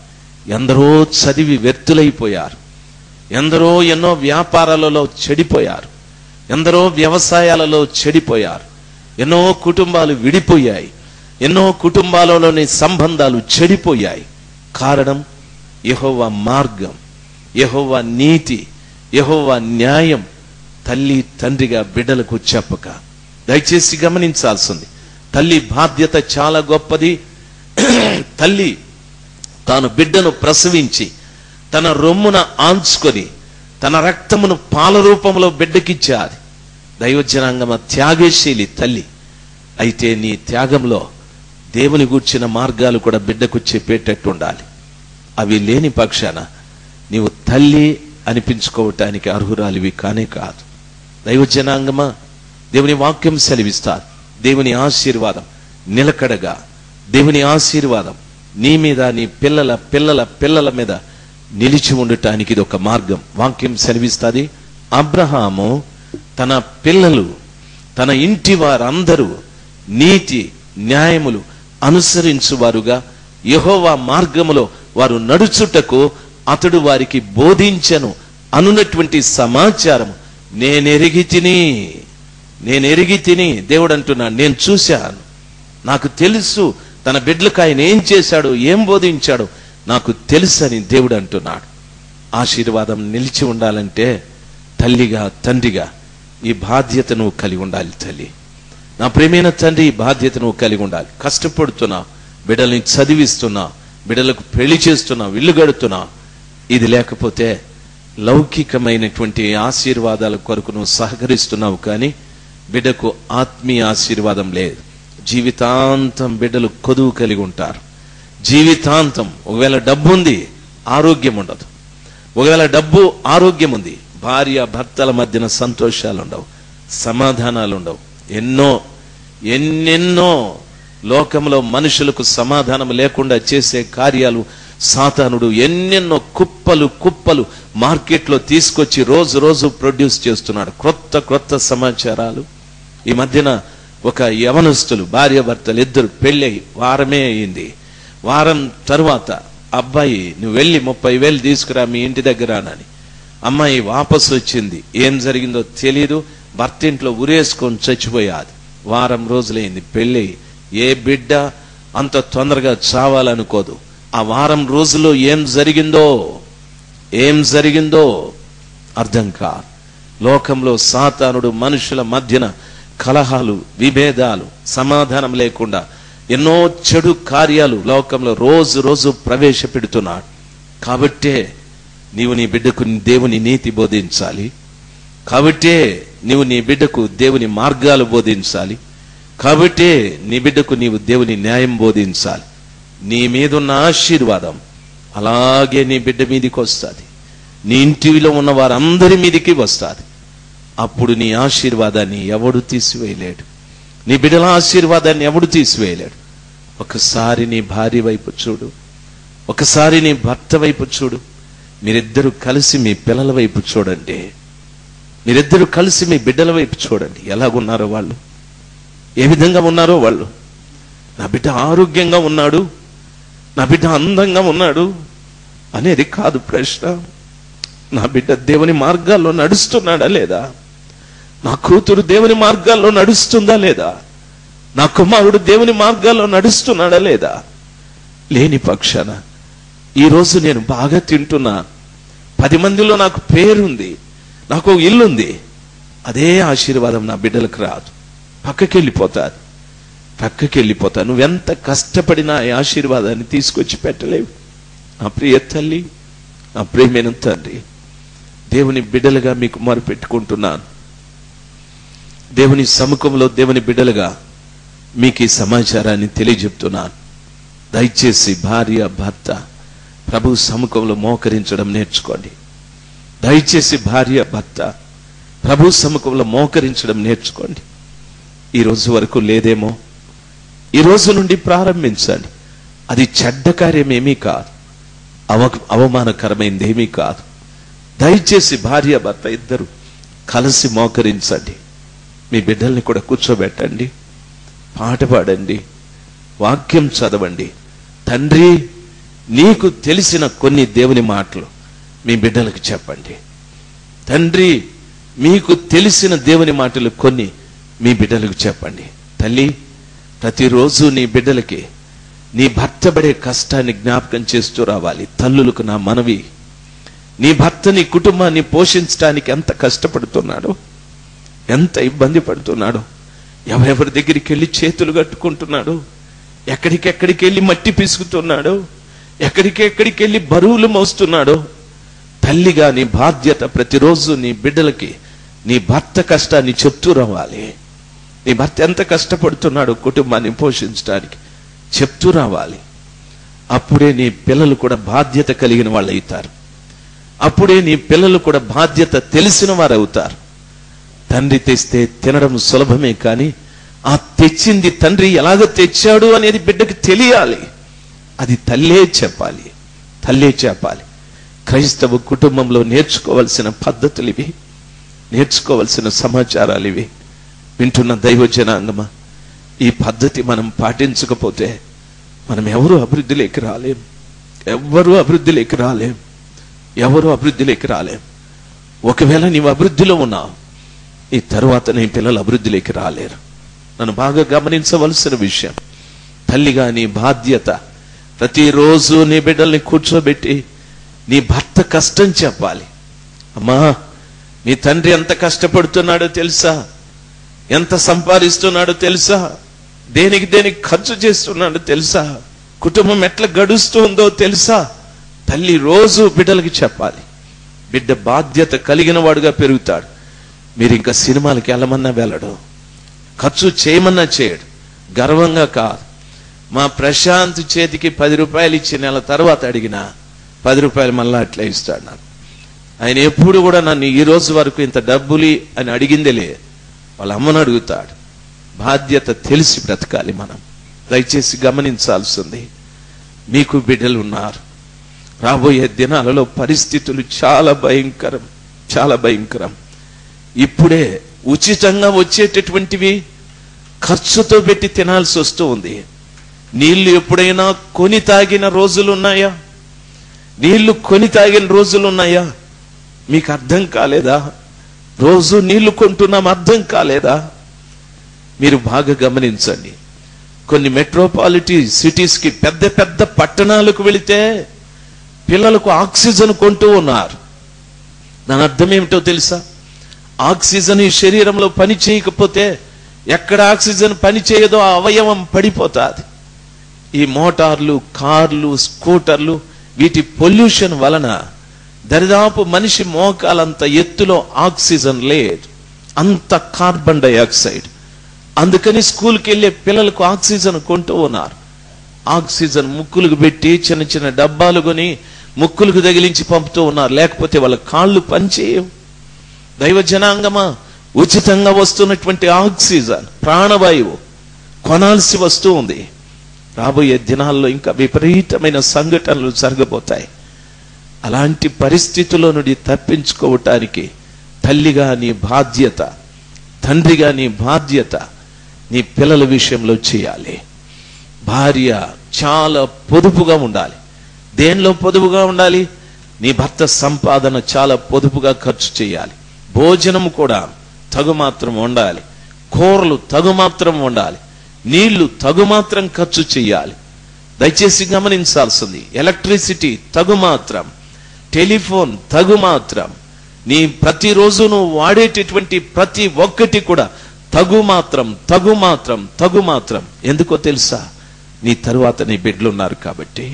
ఎందరో చదివి వ్యర్థులైపోయారు, ఎందరో ఎన్నో వ్యాపారాలలో చెడిపోయారు, ఎందరో వ్యవసాయాలలో చెడిపోయారు, ఎన్నో కుటుంబాలు విడిపోయాయి, ఎన్నో కుటుంబాలలోని సంబంధాలు చెడిపోయాయి. కారణం యెహోవా మార్గం, యెహోవా నీతి, యెహోవా న్యాయం తల్లి తండ్రిగా బిడ్డలకు చెప్పక. దయచేసి గమనించాల్సింది, తల్లి బాధ్యత చాలా గొప్పది. తల్లి తాను బిడ్డను ప్రసవించి తన రొమ్మున ఆంచుకొని తన రక్తమును పాల రూపంలో బిడ్డకిచ్చాది. దైవజనాంగమ త్యాగశీలి తల్లి. అయితే నీ త్యాగంలో దేవుని గూర్చిన మార్గాలు కూడా బిడ్డకు చెప్పేటట్టు ఉండాలి. అవి లేని పక్షాన నీవు తల్లి అనిపించుకోవటానికి అర్హురాలివి కానే కాదు. దైవజనాంగమా, దేవుని వాక్యం సెలవిస్తారు, దేవుని ఆశీర్వాదం నిలకడగా, దేవుని ఆశీర్వాదం నీ మీద, నీ పిల్లల పిల్లల పిల్లల మీద నిలిచి ఉండటానికి ఇది ఒక మార్గం. వాక్యం సెలవిస్తుంది, అబ్రహాము తన పిల్లలు, తన ఇంటి వారందరూ నీతి న్యాయములు అనుసరించువారుగా యెహోవా మార్గములో వారు నడుచుటకు అతడు వారికి బోధించెను అనున్నటువంటి సమాచారం నేనెరిగి తిని. దేవుడు అంటున్నాడు, నేను చూశాను, నాకు తెలుసు తన బిడ్డలకు ఆయన ఏం చేశాడు, ఏం బోధించాడు నాకు తెలుసు అని దేవుడు అంటున్నాడు. ఆశీర్వాదం నిలిచి ఉండాలంటే తల్లిగా తండ్రిగా ఈ బాధ్యతను కలిగి ఉండాలి. తల్లి, నా ప్రియమైన తండ్రి, ఈ బాధ్యతను కలిగి ఉండాలి. కష్టపడుతున్నావు, బిడ్డల్ని చదివిస్తున్నావు, బిడ్డలకు పెళ్లి చేస్తున్నావు, ఇల్లు గడుతున్నావు. ఇది లేకపోతే లౌకికమైనటువంటి ఆశీర్వాదాల కొరకు నువ్వు సహకరిస్తున్నావు, కానీ బిడ్డకు ఆత్మీయ ఆశీర్వాదం లేదు. జీవితాంతం బిడ్డలు కొదువు కలిగి ఉంటారు. జీవితాంతం ఒకవేళ డబ్బు ఉంది, ఆరోగ్యం ఉండదు. ఒకవేళ డబ్బు ఆరోగ్యం ఉంది, భార్య భర్తల మధ్యన సంతోషాలు ఉండవు, సమాధానాలు ఉండవు. ఎన్నెన్నో లోకంలో మనుషులకు సమాధానం లేకుండా చేసే కార్యాలు సాతానుడు ఎన్నెన్నో కుప్పలు మార్కెట్లో తీసుకొచ్చి రోజు ప్రొడ్యూస్ చేస్తున్నాడు. క్రొత్త సమాచారాలు. ఈ మధ్యన ఒక యవనస్తులు భార్యాభర్తలు ఇద్దరు పెళ్ళి వారమే అయింది. వారం తరువాత అబ్బాయి నువ్వు వెళ్ళి 30,000 తీసుకురా మీ ఇంటి దగ్గర అని. అమ్మాయి వాపసు వచ్చింది. ఏం జరిగిందో తెలీదు. భర్త ఇంట్లో ఉరేసుకొని చచ్చిపోయాది. వారం రోజులైంది పెళ్ళి. ఏ బిడ్డ అంత తొందరగా చావాలనుకోదు. ఆ వారం రోజుల్లో ఏం జరిగిందో అర్థం కాదు. లోకంలో సాతానుడు మనుషుల మధ్యన కలహాలు, విభేదాలు, సమాధానం లేకుండా ఎన్నో చెడు కార్యాలు లోకంలో రోజు ప్రవేశపెడుతున్నాడు. కాబట్టే నీవు నీ బిడ్డకు దేవుని నీతి బోధించాలి. కాబట్టే నీవు నీ బిడ్డకు దేవుని మార్గాలు బోధించాలి. కాబట్టే నీ బిడ్డకు నీవు దేవుని న్యాయం బోధించాలి. నీ మీదున్న ఆశీర్వాదం అలాగే నీ బిడ్డ మీదికి వస్తుంది. నీ ఇంటిలో ఉన్న వారందరి మీదికి వస్తుంది. అప్పుడు నీ ఆశీర్వాదాన్ని ఎవడు తీసివేయలేడు. నీ బిడ్డల ఆశీర్వాదాన్ని ఎవడు తీసివేయలేడు. ఒకసారి నీ భార్య వైపు చూడు, ఒకసారి నీ భర్త వైపు చూడు. మీరిద్దరూ కలిసి మీ పిల్లల వైపు చూడండి. మీరిద్దరూ కలిసి మీ బిడ్డల వైపు చూడండి. ఎలాగున్నారో వాళ్ళు, ఏ విధంగా ఉన్నారో వాళ్ళు. నా బిడ్డ ఆరోగ్యంగా ఉన్నాడు, నా బిడ్డ అందంగా ఉన్నాడు అనేది కాదు ప్రశ్న. నా బిడ్డ దేవుని మార్గాల్లో నడుస్తున్నాడా లేదా? నా కూతురు దేవుని మార్గాల్లో నడుస్తుందా లేదా? నా కుమారుడు దేవుని మార్గాల్లో నడుస్తున్నాడా లేదా? లేని పక్షాన ఈరోజు నేను బాగా తింటున్నా, 10 మందిలో నాకు పేరుంది, నాకు ఇల్లుంది, అదే ఆశీర్వాదం నా బిడ్డలకు రాదు. పక్కకి వెళ్ళిపోతా. నువ్వెంత కష్టపడినా ఈ ఆశీర్వాదాన్ని తీసుకొచ్చి పెట్టలేవు. నా ప్రియ తల్లి, నా ప్రియమైన తండ్రి, దేవుని బిడ్డలుగా మీకు మొరపెట్టుకుంటున్నాను. దేవుని సముఖంలో దేవుని బిడ్డలుగా మీకు ఈ సమాచారాన్ని తెలియజెప్తున్నాను. దయచేసి భార్య భర్త ప్రభు సముఖంలో మోకరించడం నేర్చుకోండి. దయచేసి భార్య భర్త ప్రభు సముఖంలో మోకరించడం నేర్చుకోండి. ఈ రోజు వరకు లేదేమో, ఈ రోజు నుండి ప్రారంభించండి. అది చెడ్డ కార్యమేమీ కాదు, అవమానకరమైనది ఏమీ కాదు. దయచేసి భార్య భర్త ఇద్దరు కలిసి మోకరించండి. మీ బిడ్డల్ని కూడా కూర్చోబెట్టండి, పాట పాడండి, వాక్యం చదవండి. తండ్రి, నీకు తెలిసిన కొన్ని దేవుని మాటలు మీ బిడ్డలకు చెప్పండి. తండ్రి, మీకు తెలిసిన దేవుని మాటలు కొన్ని మీ బిడ్డలకు చెప్పండి. తల్లి, ప్రతిరోజు నీ బిడ్డలకి నీ భర్త పడే కష్టాన్ని జ్ఞాపకం చేస్తూ రావాలి. తల్లులకు నా మనవి, నీ భర్త నీ కుటుంబాన్ని పోషించడానికి ఎంత కష్టపడుతున్నాడో, ఎంత ఇబ్బంది పడుతున్నాడో, ఎవరెవరి దగ్గరికి వెళ్ళి చేతులు కట్టుకుంటున్నాడో, ఎక్కడికెక్కడికి వెళ్ళి మట్టి పిసుకుతున్నాడో, ఎక్కడికెక్కడికి వెళ్ళి బరువులు మోస్తున్నాడో. తల్లిగా నీ బాధ్యత ప్రతిరోజు నీ బిడ్డలకి నీ భర్త కష్టాన్ని చెప్తూ రావాలి. నీ భర్త ఎంత కష్టపడుతున్నాడో కుటుంబాన్ని పోషించడానికి చెప్తూ రావాలి. అప్పుడే నీ పిల్లలు కూడా బాధ్యత కలిగిన వాళ్ళు అవుతారు. అప్పుడే నీ పిల్లలు కూడా బాధ్యత తెలిసిన వారు అవుతారు. తండ్రి తెస్తే తినడం సులభమే, కానీ ఆ తెచ్చింది తండ్రి ఎలాగ తెచ్చాడు అనేది బిడ్డకి తెలియాలి. అది తల్లే చెప్పాలి. క్రైస్తవ కుటుంబంలో నేర్చుకోవాల్సిన పద్ధతులు ఇవి, నేర్చుకోవాల్సిన సమాచారాలు ఇవి. వింటున్న దైవ జనాంగమా, ఈ పద్ధతి మనం పాటించకపోతే మనం ఎవరు అభివృద్ధిలోకి రాలేం. ఒకవేళ నీవు అభివృద్ధిలో ఉన్నావు, ఈ తరువాత నీ పిల్లలు అభివృద్ధిలోకి రాలేరు. నన్ను బాగా గమనించవలసిన విషయం, తల్లిగా నీ బాధ్యత ప్రతిరోజు నీ బిడ్డల్ని కూర్చోబెట్టి నీ భర్త కష్టం చెప్పాలి. అమ్మా, నీ తండ్రి ఎంత కష్టపడుతున్నాడో తెలుసా? ఎంత సంపాదిస్తున్నాడో తెలుసా? దేనికి ఖర్చు చేస్తున్నాడో తెలుసా? కుటుంబం ఎట్లా గడుస్తుందో తెలుసా? తల్లి రోజు బిడ్డలకి చెప్పాలి. బిడ్డ బాధ్యత కలిగిన వాడుగా పెరుగుతాడు. మీరు ఇంకా సినిమాలకి వెళ్ళమన్నా వెళ్ళడు, ఖర్చు చేయమన్నా చేయడు. గర్వంగా కాదు. మా ప్రశాంత్ చేతికి 10 రూపాయలు ఇచ్చి నెల తర్వాత అడిగినా 10 రూపాయలు మళ్ళా అట్లా ఇస్తాడు నాకు. ఆయన ఎప్పుడు కూడా నన్ను ఈ రోజు వరకు ఇంత డబ్బులి అని అడిగిందే లేదు. వాళ్ళ అమ్మను అడుగుతాడు. బాధ్యత తెలిసి బ్రతకాలి మనం. దయచేసి గమనించాల్సింది, మీకు బిడ్డలు ఉన్నారు. రాబోయే దినాలలో పరిస్థితులు చాలా భయంకరం. ఇప్పుడే ఉచితంగా వచ్చేటటువంటివి ఖర్చుతో పెట్టి తినాల్సి వస్తూ ఉంది. నీళ్లు ఎప్పుడైనా కొని తాగిన రోజులున్నాయా? నీళ్లు కొని తాగిన రోజులున్నాయా? మీకు అర్థం కాలేదా? రోజు నీళ్లు కొంటున్నాం, అర్థం కాలేదా? మీరు బాగా గమనించండి. కొన్ని మెట్రోపాలిటీ సిటీస్కి, పెద్ద పెద్ద పట్టణాలకు వెళితే పిల్లలకు ఆక్సిజన్ కొంటూ ఉన్నారు. దాని అర్థం ఏమిటో తెలుసా? ఆక్సిజన్ ఈ శరీరంలో పని చేయకపోతే, ఎక్కడ ఆక్సిజన్ పని చేయదో ఆ అవయవం పడిపోతుంది. ఈ మోటార్లు, కార్లు, స్కూటర్లు, వీటి పొల్యూషన్ వలన దరిదాపు మనిషి మోకాలంత ఎత్తులో ఆక్సిజన్ లేదు, అంత కార్బన్ డైఆక్సైడ్. అందుకని స్కూల్కి వెళ్ళే పిల్లలకు ఆక్సిజన్ కొంటూ ఉన్నారు. ఆక్సిజన్ ముక్కులకు పెట్టి చిన్న చిన్న డబ్బాలు కొని ముక్కులకు తగిలించి పంపుతూ ఉన్నారు. లేకపోతే వాళ్ళ కాళ్ళు పనిచేయవు. దైవ జనాంగమా, ఉచితంగా వస్తున్నటువంటి ఆక్సిజన్, ప్రాణవాయువు కొనాల్సి వస్తూ ఉంది. రాబోయే దినాల్లో ఇంకా విపరీతమైన సంఘటనలు జరగబోతాయి. అలాంటి పరిస్థితుల్లో నుండి తప్పించుకోవటానికి తల్లిగా నీ బాధ్యత, తండ్రిగా నీ బాధ్యత నీ పిల్లల విషయంలో చేయాలి. భార్య చాలా పొదుపుగా ఉండాలి. దేనిలో పొదుపుగా ఉండాలి? నీ భర్త సంపాదన చాలా పొదుపుగా ఖర్చు చేయాలి. భోజనం కూడా తగుమాత్రం ఉండాలి. కూరలు తగుమాత్రం ఉండాలి. నీళ్లు తగుమాత్రం ఖర్చు చేయాలి. దయచేసి గమనించాల్సింది, ఎలక్ట్రిసిటీ తగుమాత్రం, టెలిఫోన్ తగుమాత్రం, నీ ప్రతిరోజు నువ్వు వాడేటటువంటి ప్రతి ఒక్కటి కూడా తగుమాత్రం, తగుమాత్రం, తగుమాత్రం. ఎందుకో తెలుసా? నీ తరువాత నీ బిడ్డలు ఉన్నారు కాబట్టి.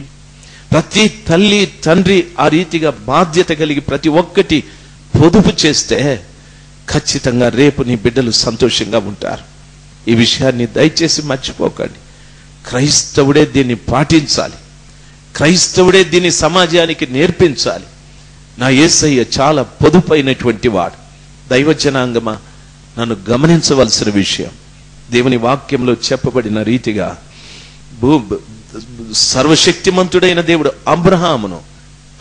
ప్రతి తల్లి తండ్రి ఆ రీతిగా బాధ్యత కలిగి ప్రతి ఒక్కటి పొదుపు చేస్తే ఖచ్చితంగా రేపు నీ బిడ్డలు సంతోషంగా ఉంటారు. ఈ విషయాన్ని దయచేసి మర్చిపోకండి. క్రైస్తవుడే దీన్ని పాటించాలి. క్రైస్తవుడే దీన్ని సమాజానికి నేర్పించాలి. నా యేసయ్య చాలా పొదుపైనటువంటి వాడు. దైవజనాంగమా, నన్ను గమనించవలసిన విషయం, దేవుని వాక్యంలో చెప్పబడిన రీతిగా సర్వశక్తిమంతుడైన దేవుడు అబ్రహామును,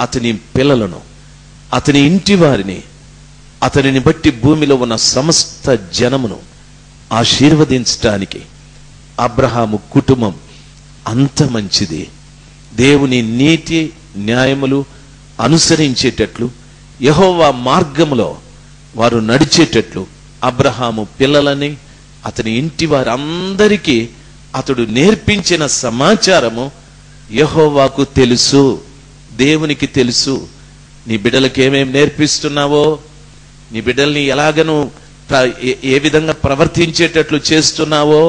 అతని పిల్లలను, అతని ఇంటి వారిని, అతనిని బట్టి భూమిలో ఉన్న సమస్త జనమును ఆశీర్వదించటానికి అబ్రహాము కుటుంబం అంత మంచిది. దేవుని నీతి న్యాయములు అనుసరించేటట్లు, యెహోవా మార్గములో వారు నడిచేటట్లు అబ్రహాము పిల్లలని, అతని ఇంటి వారందరికీ అతడు నేర్పించిన సమాచారము యెహోవాకు తెలుసు, దేవునికి తెలుసు. నీ బిడ్డలకు ఏమేమి నేర్పిస్తున్నావో, నీ బిడ్డల్ని ఎలాగను ఏ విధంగా ప్రవర్తించేటట్లు చేస్తున్నావో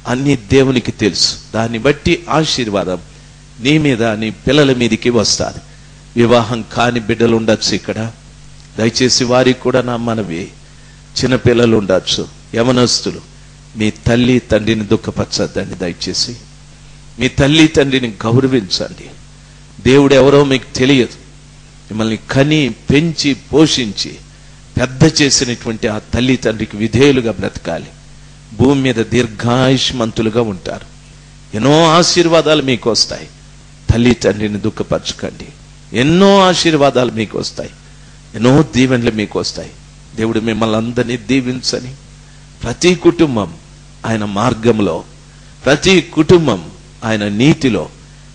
అన్ని దేవునికి తెలుసు. దాన్ని బట్టి ఆశీర్వాదం నీ మీద, నీ పిల్లల మీదకి వస్తుంది. వివాహం కాని బిడ్డలు ఉండొచ్చు ఇక్కడ, దయచేసి వారికి కూడా నా మనవి. చిన్నపిల్లలు ఉండొచ్చు, యవనస్తులు, మీ తల్లి తండ్రిని దుఃఖపరచద్దండి. దయచేసి మీ తల్లి తండ్రిని గౌరవించండి. దేవుడు ఎవరో మీకు తెలియదు. మిమ్మల్ని కని పెంచి పోషించి పెద్ద చేసినటువంటి ఆ తల్లి తండ్రికి విధేయులుగా బ్రతకాలి. భూమి మీద దీర్ఘాయుష్మంతులుగా ఉంటారు. ఎన్నో ఆశీర్వాదాలు మీకు వస్తాయి. తల్లి తండ్రిని దుఃఖపరచకండి. ఎన్నో ఆశీర్వాదాలు మీకు వస్తాయి, ఎన్నో దీవెనలు మీకు వస్తాయి. దేవుడు మిమ్మల్ని అందరినీ దీవించని, ప్రతి కుటుంబం ఆయన మార్గంలో, ప్రతి కుటుంబం ఆయన నీతిలో,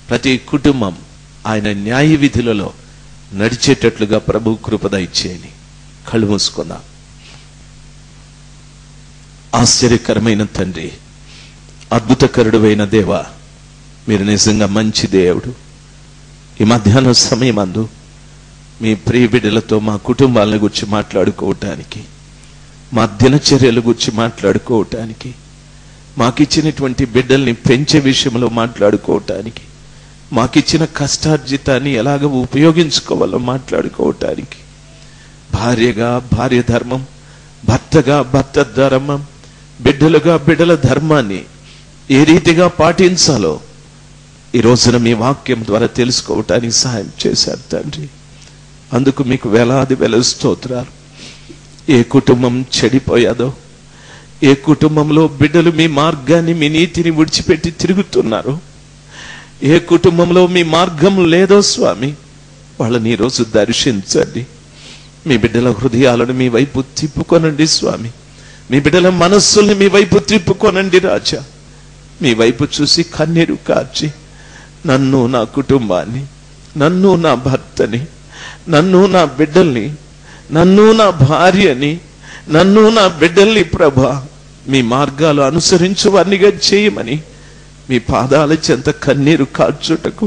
ప్రతి కుటుంబం ఆయన న్యాయ విధులలో నడిచేటట్లుగా ప్రభు కృప దయచేయని. కళ్ళు మూసుకుందాం. ఆశ్చర్యకరమైన తండ్రి, అద్భుతకరుడైన దేవా, మీరు నిజంగా మంచి దేవుడు. ఈ మధ్యాహ్న సమయం అందు మీ ప్రియ బిడ్డలతో మా కుటుంబాలను గురించి మాట్లాడుకోవటానికి, మా దినచర్యల గురించి మాట్లాడుకోవటానికి, మాకిచ్చినటువంటి బిడ్డల్ని పెంచే విషయంలో మాట్లాడుకోవటానికి, మాకిచ్చిన కష్టార్జితాన్ని ఎలాగ ఉపయోగించుకోవాలో మాట్లాడుకోవటానికి, భార్యగా భార్య ధర్మం, భర్తగా భర్త ధర్మం, బిడ్డలుగా బిడ్డల ధర్మాన్ని ఏ రీతిగా పాటించాలో ఈ రోజున మీ వాక్యం ద్వారా తెలుసుకోవటానికి సహాయం చేశారు తండ్రి. అందుకు మీకు వేలాది వేల స్తోత్రాలు. ఏ కుటుంబం చెడిపోయాదో, ఏ కుటుంబంలో బిడ్డలు మీ మార్గాన్ని, మీ నీతిని విడిచిపెట్టి తిరుగుతున్నారు, ఏ కుటుంబంలో మీ మార్గం లేదో స్వామి, వాళ్ళని ఈరోజు దర్శించండి. మీ బిడ్డల హృదయాలను మీ వైపు తిప్పుకొనండి స్వామి. మీ బిడ్డల మనస్సుల్ని మీ వైపు త్రిప్పుకొనండి రాజా. మీ వైపు చూసి కన్నీరు కార్చి నన్ను, నా కుటుంబాన్ని, నన్ను, నా భర్తని, నన్ను, నా బిడ్డల్ని, నన్ను, నా భార్యని, నన్ను, నా బిడ్డల్ని ప్రభా మీ మార్గాలు అనుసరించు వారినిగా చేయమని మీ పాదాల చెంత కన్నీరు కార్చుటకు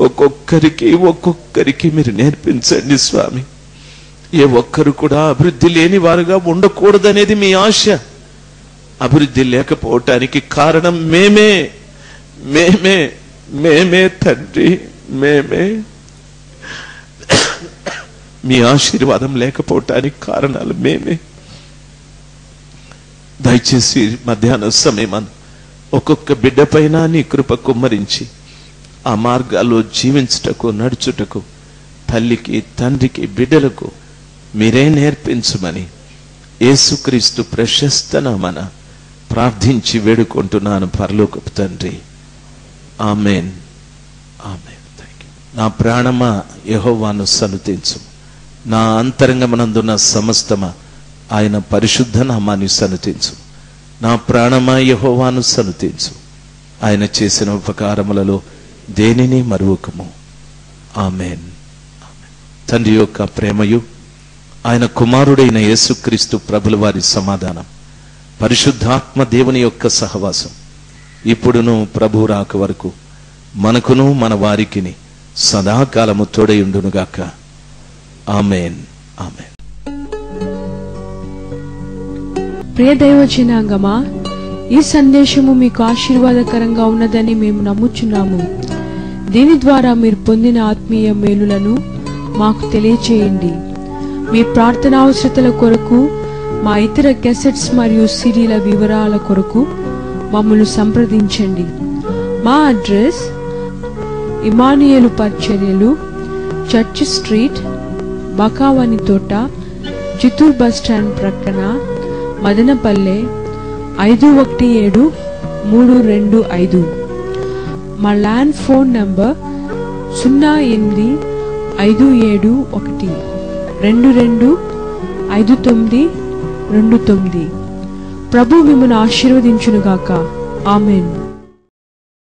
ఒక్కొక్కరికి మీరు నేర్పించండి స్వామి. ఏ ఒక్కరు కూడా అభివృద్ధి లేని వారుగా ఉండకూడదనేది మీ ఆశ. అభివృద్ధి లేకపోవటానికి కారణం మేమే తండ్రి, మేమే. మీ ఆశీర్వాదం లేకపోవటానికి కారణాలు మేమే. దయచేసి మధ్యాహ్న సమయం ఒక్కొక్క బిడ్డ పైన నీ కృప కుమ్మరించి ఆ మార్గాల్లో జీవించుటకు, నడుచుటకు తల్లికి, తండ్రికి, బిడ్డలకు మీరే నేర్పించమని యేసుక్రీస్తు ప్రశస్త నామమున ప్రార్థించి వేడుకుంటున్నాను పరలోకపు తండ్రి. ఆమేన్, ఆమేన్. నా ప్రాణమా యెహోవాను సన్నుతించు, నా అంతరంగమునందున్న సమస్తమా ఆయన పరిశుద్ధ నామాన్ని సన్నుతించు. నా ప్రాణమా యెహోవాను సన్నుతించు, ఆయన చేసిన ఉపకారములలో దేనిని మరువకము. ఆమేన్. తండ్రి యొక్క ప్రేమయు ఆయన కుమారుడైన యేసుక్రీస్తు ప్రభుల వారి సమాధానం, పరిశుద్ధాత్మ దేవుని యొక్క సహవాసం ఇప్పుడును ప్రభు రాక వరకు మనకును మన వారికిని సదాకాలము తోడయుండునుగాక. ఆమేన్, ఆమేన్. ప్రియ దైవజనాంగమా, ఈ సందేశము మీకు ఆశీర్వాదకరంగా ఉన్నదని మేము నమ్ముచున్నాము. దీని ద్వారా మీరు పొందిన ఆత్మీయ మేలులను మాకు తెలియచేయండి. మీ ప్రార్థన అవసరతల కొరకు, మా ఇతర క్యాసెట్స్ మరియు సిడీల వివరాల కొరకు మమ్మల్ని సంప్రదించండి. మా అడ్రస్ ఇమానియేలు పరిచర్యలు, చర్చ్ స్ట్రీట్, బకావాని తోట, చిత్తూరు బస్ స్టాండ్ ప్రక్కన, మదనపల్లె 517325. మా ల్యాండ్ ఫోన్ నంబర్ 085712252929. ప్రభు మిమ్మల్ని ఆశీర్వదించునుగాక. ఆమేన్.